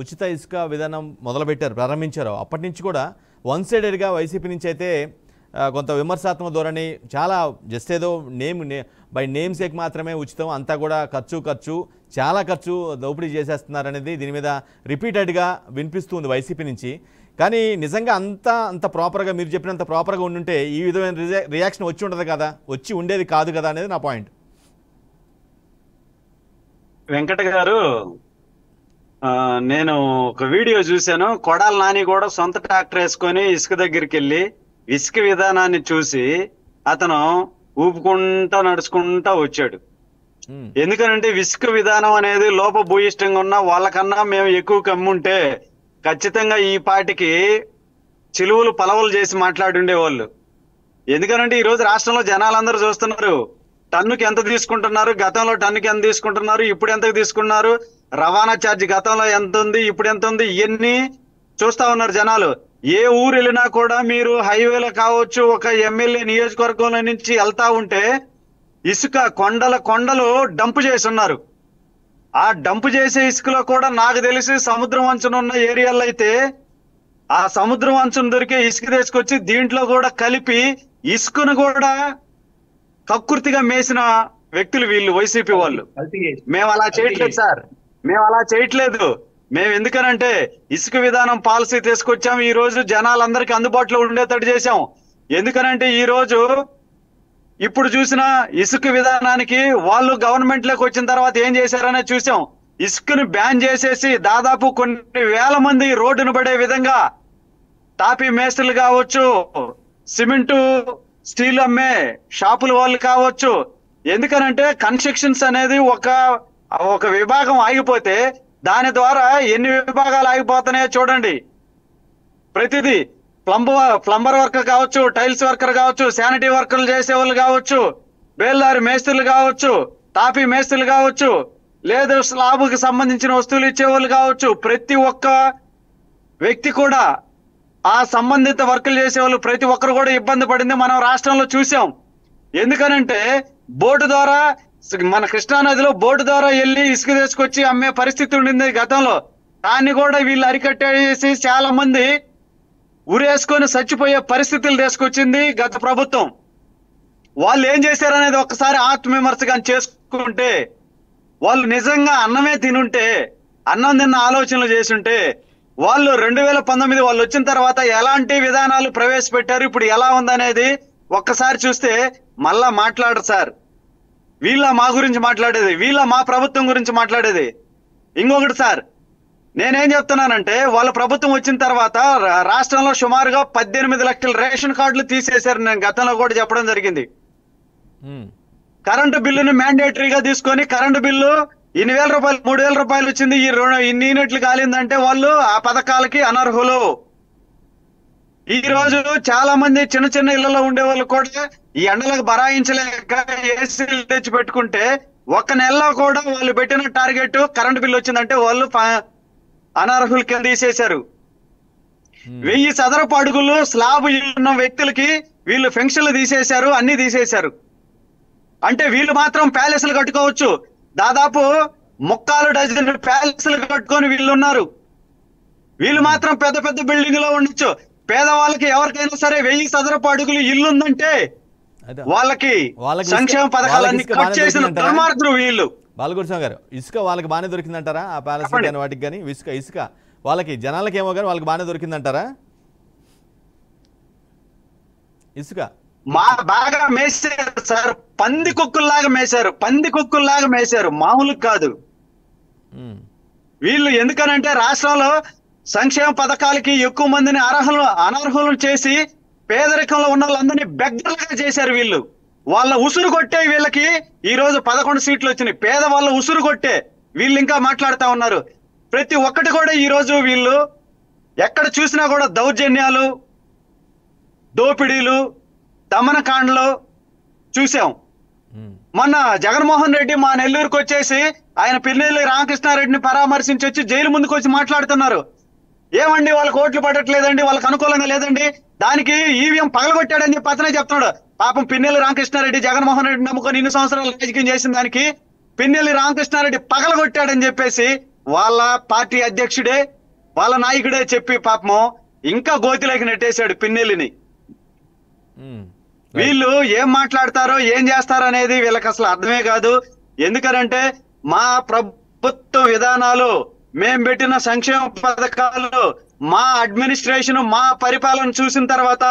ఉచిత ఇసుక విధానం మొదలుపెట్టారు, ప్రారంభించారో అప్పటి నుంచి కూడా వన్ సైడెడ్గా వైసీపీ నుంచి అయితే కొంత విమర్శాత్మక ధోరణి, చాలా జస్ట్ ఏదో బై నేమ్ సేక్ మాత్రమే ఉచితం, అంతా కూడా ఖర్చు చాలా ఖర్చు దోపిడీ చేసేస్తున్నారనేది దీని మీద రిపీటెడ్గా వినిపిస్తుంది వైసీపీ నుంచి. కానీ నిజంగా అంత ప్రాపర్గా మీరు చెప్పినంత ప్రాపర్గా ఉండుంటే ఈ విధమైన రియాక్షన్ వచ్చి ఉండేది కాదు కదా అనేది నా పాయింట్. వెంకట గారు, నేను ఒక వీడియో చూశాను. కొడాల నాని కూడా సొంత ట్రాక్టర్ వేసుకొని ఇసుక దగ్గరికి వెళ్ళి ఇసుక విధానాన్ని చూసి అతను ఊపుకుంటా నడుచుకుంటా వచ్చాడు. ఎందుకనంటే ఇసుక విధానం అనేది లోపభూయిష్టంగా ఉన్న వాళ్ళకన్నా మేము ఎక్కువ కమ్ముంటే ఖచ్చితంగా ఈ పాటికి చిలువలు పలవలు చేసి మాట్లాడుండేవాళ్ళు. ఎందుకనంటే ఈ రోజు రాష్ట్రంలో జనాలందరూ చూస్తున్నారు టన్నుకి ఎంత తీసుకుంటున్నారు, గతంలో టన్నుకి ఎంత తీసుకుంటున్నారు, ఇప్పుడు ఎంత తీసుకున్నారు, రవాణా ఛార్జ్ గతంలో ఎంత ఉంది, ఇప్పుడు ఎంత ఉంది, ఇవన్నీ చూస్తా ఉన్నారు జనాలు. ఏ ఊరు వెళ్ళినా కూడా మీరు హైవేలో కావచ్చు, ఒక ఎమ్మెల్యే నియోజకవర్గంలో నుంచి వెళ్తా ఉంటే ఇసుక కొండలు డంప్ చేసి ఉన్నారు. ఆ డంప్ చేసే ఇసుకలో కూడా నాకు తెలిసి సముద్రం వంచున ఉన్న ఏరియాలో అయితే ఆ సముద్రం వంచున దొరికే ఇసుక తీసుకొచ్చి దీంట్లో కూడా కలిపి ఇసుకను కూడా కక్కుర్తిగా మేసిన వ్యక్తులు వీళ్ళు, వైసీపీ వాళ్ళు. మేము అలా చేయట్లేదు సార్, మేము అలా చేయట్లేదు. మేము ఎందుకనంటే ఇసుక విధానం పాలసీ తీసుకొచ్చాము, ఈ రోజు జనాలందరికీ అందుబాటులో ఉండేటట్టు చేశాం. ఎందుకనంటే ఈ రోజు ఇప్పుడు చూసిన ఇసుక విధానానికి వాళ్ళు గవర్నమెంట్ లోకి వచ్చిన తర్వాత ఏం చేశారనే చూసాం. ఇసుకను బ్యాన్ చేసేసి దాదాపు కొన్ని వేల మంది రోడ్డును పడే విధంగా తాపీ మేస్త్రులు కావచ్చు, సిమెంటు స్టీల్ అమ్మే షాపుల వాళ్ళు కావచ్చు. ఎందుకనంటే కన్స్ట్రక్షన్స్ అనేది ఒక విభాగం ఆగిపోతే దాని ద్వారా ఎన్ని విభాగాలు ఆగిపోతున్నాయో చూడండి. ప్రతిదీ ప్లంబర్ వర్కర్ కావచ్చు, టైల్స్ వర్కర్ కావచ్చు, శానిటరీ వర్కర్లు చేసేవాళ్ళు కావచ్చు, బేల్దారి మేస్త్రులు కావచ్చు, తాపీ మేస్త్రులు కావచ్చు, లేదు స్లాబ్కి సంబంధించిన వస్తువులు ఇచ్చేవాళ్ళు కావచ్చు, ప్రతి ఒక్క వ్యక్తి కూడా ఆ సంబంధిత వర్కులు చేసేవాళ్ళు ప్రతి ఒక్కరు కూడా ఇబ్బంది పడింది మనం రాష్ట్రంలో చూసాం. ఎందుకనంటే బోటు ద్వారా మన కృష్ణా నదిలో బోటు ద్వారా వెళ్ళి ఇసుక తీసుకొచ్చి అమ్మే పరిస్థితి ఉండింది గతంలో. దాన్ని కూడా వీళ్ళు అరికట్టేసి చాలా మంది ఉరేసుకొని చచ్చిపోయే పరిస్థితులు తీసుకొచ్చింది గత ప్రభుత్వం. వాళ్ళు ఏం చేశారనేది ఒక్కసారి ఆత్మవిమర్శగా చేసుకుంటే, వాళ్ళు నిజంగా అన్నమే తినుంటే, అన్నం తిన్న ఆలోచనలు చేసుంటే, వాళ్ళు 2019 వాళ్ళు వచ్చిన తర్వాత ఎలాంటి విధానాలు ప్రవేశపెట్టారు, ఇప్పుడు ఎలా ఉందనేది ఒక్కసారి చూస్తే మళ్ళా మాట్లాడరు సార్. వీళ్ళ మా గురించి మాట్లాడేది, వీళ్ళ మా ప్రభుత్వం గురించి మాట్లాడేది. ఇంకొకటి సార్, నేనేం చెప్తున్నానంటే వాళ్ళ ప్రభుత్వం వచ్చిన తర్వాత రాష్ట్రంలో సుమారుగా 18 లక్షల రేషన్ కార్డులు తీసేశారు. నేను గతంలో కూడా చెప్పడం జరిగింది. కరెంటు బిల్లుని మ్యాండేటరీగా తీసుకొని కరెంటు బిల్లు 8,000 రూపాయలు 3,000 రూపాయలు వచ్చింది. ఇన్ని యూనిట్లు కాలిందంటే వాళ్ళు ఆ పథకాలకి అనర్హులు. ఈ రోజు చాలా మంది చిన్న చిన్న ఇళ్లలో ఉండే వాళ్ళు కూడా ఈ ఎండలకు బరాయించలేక ఏసీలు తెచ్చి పెట్టుకుంటే ఒక నెలలో కూడా వాళ్ళు పెట్టిన టార్గెట్ కరెంటు బిల్లు వచ్చిందంటే వాళ్ళు అనర్హుల కింద తీసేశారు. 1000 చదరపు అడుగులు స్లాబ్ ఉన్న వ్యక్తులకి వీళ్ళు పెన్షన్లు తీసేశారు, అన్ని తీసేశారు. అంటే వీళ్ళు మాత్రం ప్యాలెస్లు కట్టుకోవచ్చు. దాదాపు 3 డజన్ ప్యాలెస్లు కట్టుకొని వీళ్ళు ఉన్నారు. వీళ్ళు మాత్రం పెద్ద పెద్ద బిల్డింగ్ లో ఉండొచ్చు. పేదవాళ్ళకి ఎవరికైనా సరే 1000 చదరపు అడుగులు ఇల్లు ఉందంటే వాళ్ళకి సంక్షేమ పథకాలన్నీ కట్ చేసిన దుర్మార్గులు వీళ్ళు. బాలగురుస్వామి గారు, ఇసుక వాళ్ళకి బాగానే దొరికిందంటారా? ఆ ప్యాలెస్ కానీ వాటికి కానీ ఇసుక వాళ్ళకి జనాలకి ఏమో కానీ వాళ్ళకి బాగానే దొరికిందంటారా? ఇసుక బాగా మేసారు సార్, పంది కుక్కుల్లాగా మేసారు, మామూలు కాదు. వీళ్ళు ఎందుకనంటే రాష్ట్రంలో సంక్షేమ పథకాలకి ఎక్కువ మందిని అనర్హులను చేసి పేదరికంలో ఉన్న వాళ్ళందరినీ బెగ్గర్లుగా చేశారు వీళ్ళు. వాళ్ళ ఉసురు కొట్టే వీళ్ళకి ఈ రోజు 11 సీట్లు వచ్చినాయి. పేదవాళ్ళ ఉసురు కొట్టే వీళ్ళు ఇంకా మాట్లాడుతా ఉన్నారు. ప్రతి ఒక్కటి కూడా ఈ రోజు వీళ్ళు ఎక్కడ చూసినా కూడా దౌర్జన్యాలు, దోపిడీలు, దమనకాండలు చూసాం. మొన్న జగన్మోహన్ రెడ్డి మా నెల్లూరుకు వచ్చేసి ఆయన పిన్నెల్లి రామకృష్ణారెడ్డిని పరామర్శించి వచ్చి జైలు ముందుకు వచ్చి మాట్లాడుతున్నారు. ఏమండి వాళ్ళకి ఓట్లు పడట్లేదండి, వాళ్ళకి అనుకూలంగా లేదండి, దానికి ఈవీఎం పగలగొట్టాడని చెప్పి అతనే చెప్తున్నాడు. పాపం పిన్నెల్లి రామకృష్ణారెడ్డి జగన్మోహన్ రెడ్డి నమ్ముకొని 2 సంవత్సరాలు రాజకీయం చేసిన దానికి పిన్నెల్లి రామకృష్ణారెడ్డి పగలగొట్టాడని చెప్పేసి వాళ్ళ పార్టీ అధ్యక్షుడే వాళ్ళ నాయకుడే చెప్పి పాపం ఇంకా గోతిలోకి నెట్టేశాడు పిన్నెల్లిని. వీళ్ళు ఏం మాట్లాడతారో ఏం చేస్తారో అనేది వీళ్ళకి అసలు అర్థమే కాదు. ఎందుకనంటే మా ప్రభుత్వ విధానాలు, మేం పెట్టిన సంక్షేమ పథకాలు, మా అడ్మినిస్ట్రేషన్, మా పరిపాలన చూసిన తర్వాత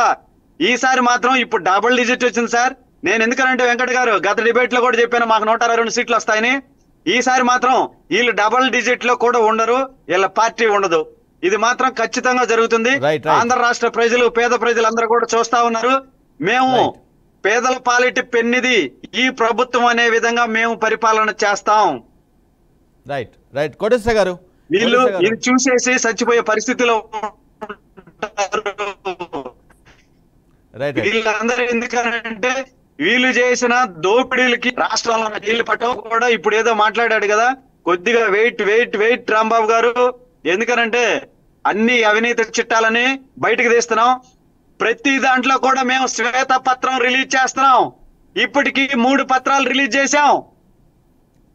ఈసారి మాత్రం ఇప్పుడు డబుల్ డిజిట్ వచ్చింది సార్. నేను ఎందుకనంటే వెంకట గారు గత డిబేట్ లో కూడా చెప్పాను మాకు 122 సీట్లు వస్తాయని. ఈసారి మాత్రం వీళ్ళు డబుల్ డిజిట్ లో కూడా ఉండరు, వీళ్ళ పార్టీ ఉండదు. ఇది మాత్రం ఖచ్చితంగా జరుగుతుంది. ఆంధ్ర రాష్ట్ర ప్రజలు, పేద ప్రజలందరూ కూడా చూస్తా ఉన్నారు. మేము పేదల పాలిటి పెన్నిది ఈ ప్రభుత్వం అనే విధంగా మేము పరిపాలన చేస్తాం. రైట్ కోటేశ్వర గారు, వీళ్ళు ఇది చూసేసి చచ్చిపోయే పరిస్థితిలో వీళ్ళందరూ ఎందుకంటే వీళ్ళు చేసిన దోపిడీలకి రాష్ట్రంలో జైలు పట్టం కూడా ఇప్పుడు ఏదో మాట్లాడాడు కదా, కొద్దిగా వెయిట్ రాంబాబు గారు. ఎందుకనంటే అన్ని అవినీతి చిట్టాలని బయటకు తీస్తున్నాం. ప్రతి దాంట్లో కూడా మేము శ్వేత పత్రం రిలీజ్ చేస్తున్నాం. ఇప్పటికి 3 పత్రాలు రిలీజ్ చేశాం.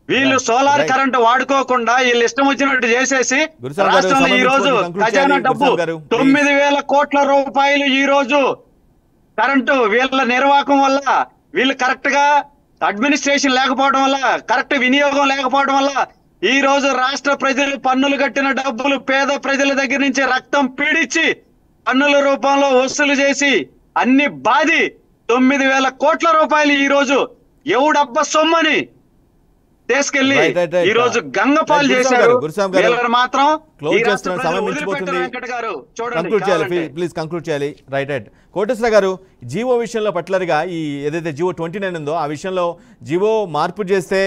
వీళ్ళు సోలార్ కరెంట్ వాడుకోకుండా వీళ్ళు ఇష్టం వచ్చినట్టు చేసేసి రాష్ట్రంలో ఈ రోజు ఖజానా డబ్బు 9,000 కోట్ల రూపాయలు ఈ రోజు కరెంటు వీళ్ళ నిర్వాహకం వల్ల, వీళ్ళు కరెక్ట్ గా అడ్మినిస్ట్రేషన్ లేకపోవడం వల్ల, కరెక్ట్ వినియోగం లేకపోవడం వల్ల ఈ రోజు రాష్ట్ర ప్రజలు పన్నులు కట్టిన డబ్బులు పేద ప్రజల దగ్గర నుంచి రక్తం పీడించి పన్నుల రూపంలో వసూలు చేసి అన్ని బాధి 9,000 కోట్ల రూపాయలు ఈ రోజు ఎవడబ్బ సొమ్మని తీసుకెళ్లి ఈ రోజు గంగపాలు చేశారు. మాత్రం ప్లీజ్ కంక్లూడ్ చేయాలి. రైట్ కోటేశ్వర గారు, జీవో విషయంలో పర్టికులర్గా ఈ ఏదైతే జీవో 29 ఉందో ఆ విషయంలో జీవో మార్పు చేస్తే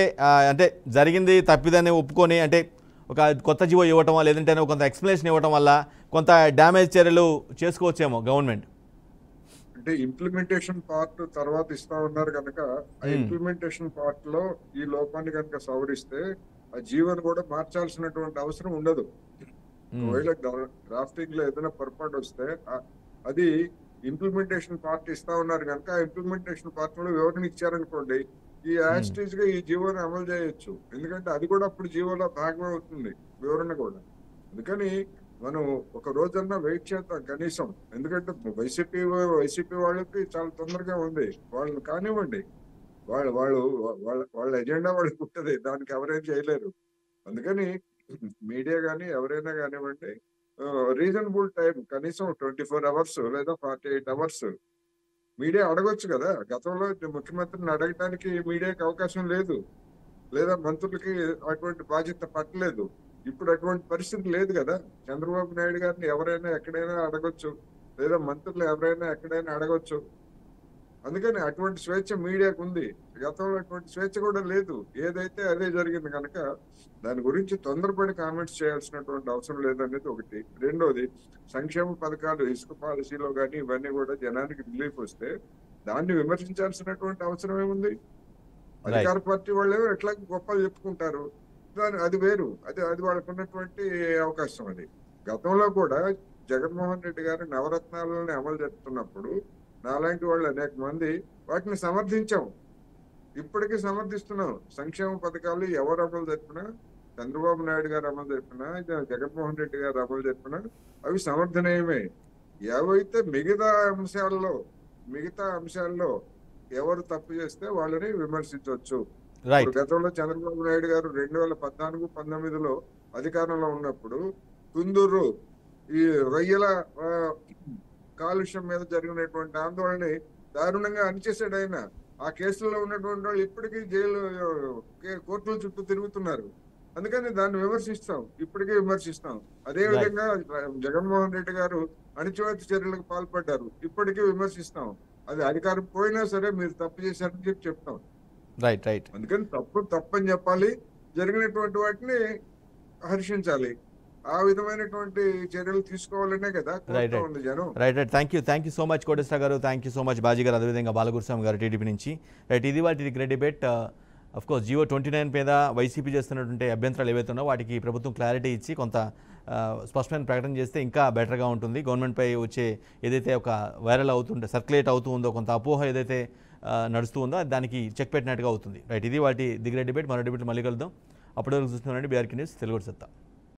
అంటే జరిగింది తప్పిదాన్ని ఒప్పుకొని అంటే ఒక కొత్త జీవో ఇవ్వటం లేదంటే కొంత ఎక్స్ప్లెనేషన్ ఇవ్వటం వల్ల కొంత డ్యామేజ్ చర్యలు చేసుకోవచ్చేమో గవర్నమెంట్. అంటే ఇంప్లిమెంటేషన్ పార్ట్ తర్వాత ఇస్తా ఉన్నారు కనుక ఆ ఇంప్లిమెంటేషన్ పార్ట్ లో ఈ లోపాన్ని కనుక సవరిస్తే ఆ జీవోని కూడా మార్చాల్సినటువంటి అవసరం ఉండదు. ఒకవేళ డ్రాఫ్టింగ్ లో ఏదైనా పొరపాటు వస్తే అది ఇంప్లిమెంటేషన్ పార్ట్ ఇస్తా ఉన్నారు కనుక ఆ ఇంప్లిమెంటేషన్ పార్ట్ లో వివరణ ఇచ్చారనుకోండి, ఈ యాస్టేజ్ గా ఈ జీవోని అమలు చేయొచ్చు. ఎందుకంటే అది కూడా అప్పుడు జీవోలో భాగం అవుతుంది, వివరణ కూడా. అందుకని మనం ఒక రోజన్నా వెయిట్ చేద్దాం కనీసం. ఎందుకంటే వైసీపీ వాళ్ళకి చాలా తొందరగా ఉంది, వాళ్ళని కానివ్వండి, వాళ్ళ ఎజెండా వాళ్ళకి ఉంటుంది, దానికి ఎవరేం చేయలేరు. అందుకని మీడియా కానీ ఎవరైనా కానివ్వండి, రీజనబుల్ టైం కనీసం 24 hours లేదా 48 hours మీడియా అడగొచ్చు కదా. గతంలో ముఖ్యమంత్రిని అడగటానికి మీడియాకి అవకాశం లేదు, లేదా మంత్రులకి అటువంటి బాధ్యత పట్టలేదు. ఇప్పుడు అటువంటి పరిస్థితి లేదు కదా. చంద్రబాబు నాయుడు గారిని ఎవరైనా ఎక్కడైనా అడగొచ్చు, లేదా మంత్రులు ఎవరైనా ఎక్కడైనా అడగొచ్చు. అందుకని అటువంటి స్వేచ్ఛ మీడియాకు ఉంది. గతంలో అటువంటి స్వేచ్ఛ కూడా లేదు. ఏదైతే అదే జరిగింది కనుక దాని గురించి తొందరపడి కామెంట్స్ చేయాల్సినటువంటి అవసరం లేదనేది ఒకటి. రెండోది, సంక్షేమ పథకాలు ఇసుక పాలసీలో కానీ ఇవన్నీ కూడా జనానికి రిలీఫ్ వస్తే దాన్ని విమర్శించాల్సినటువంటి అవసరం ఏముంది? అధికార పార్టీ వాళ్ళు ఎట్లా గొప్పలు చెప్పుకుంటారు, అది వేరు, అది వాళ్ళకు ఉన్నటువంటి అవకాశం. అది గతంలో కూడా జగన్మోహన్ రెడ్డి గారు నవరత్నాలని అమలు జరుపుతున్నప్పుడు నాలాంటి వాళ్ళు అనేక మంది వాటిని సమర్థించాం, ఇప్పటికీ సమర్థిస్తున్నాం. సంక్షేమ పథకాలు ఎవరు అమలు జరిపినా, చంద్రబాబు నాయుడు గారు అమలు జరిపినా, జగన్మోహన్ రెడ్డి గారు అమలు జరిపినా అవి సమర్థనీయమే. ఏవైతే మిగతా అంశాల్లో ఎవరు తప్పు చేస్తే వాళ్ళని విమర్శించవచ్చు. గతంలో చంద్రబాబు నాయుడు గారు 2014-19లో అధికారంలో ఉన్నప్పుడు కుందూరు ఈ రొయ్యల కాలుష్యం మీద జరిగినటువంటి ఆందోళనని దారుణంగా అణిచేశాడు ఆయన. ఆ కేసులో ఉన్నటువంటి వాళ్ళు ఇప్పటికీ కోర్టుల చుట్టూ తిరుగుతున్నారు. అందుకని దాన్ని విమర్శిస్తాం, ఇప్పటికీ విమర్శిస్తాం. అదే విధంగా జగన్మోహన్ రెడ్డి గారు అణిచివేత చర్యలకు పాల్పడ్డారు, ఇప్పటికీ విమర్శిస్తాం. అది అధికారం పోయినా సరే మీరు తప్పు చేశారని చెప్తాం. అందుకని తప్పని చెప్పాలి, జరిగినటువంటి వాటిని హర్షించాలి. ఆ విధమైనటువంటి చర్యలు తీసుకోవాలనే కదా ఉంది జనం. Thank you so much Koteswara garu, thank you so much Baji garu, అదేవిధంగా బాలగురుస్వామి గారు టీడీపీ నుంచి. ఇది what a great debate. Of course GO 29 మీద వైసీపీ చేస్తున్నటువంటి అభ్యంతరాలు ఏవైతే ఉన్నాయో వాటికి ప్రభుత్వం క్లారిటీ ఇచ్చి కొంత స్పష్టమైన ప్రకటన చేస్తే ఇంకా బెటర్గా ఉంటుంది. గవర్నమెంట్పై వచ్చే ఏదైతే ఒక వైరల్ అవుతుంటే సర్క్యులేట్ అవుతూ ఉందో, కొంత అపోహ ఏదైతే నడుస్తూ ఉందో దానికి చెక్ పెట్టినట్టుగా అవుతుంది. ఇది వాటి ది గ్రేట్ డిబేట్. మరో డిబేట్ మళ్ళీ కలుద్దాం. అప్పటి వరకు చూస్తున్నారండి బీఆర్కే న్యూస్ తెలుగు సత్తా.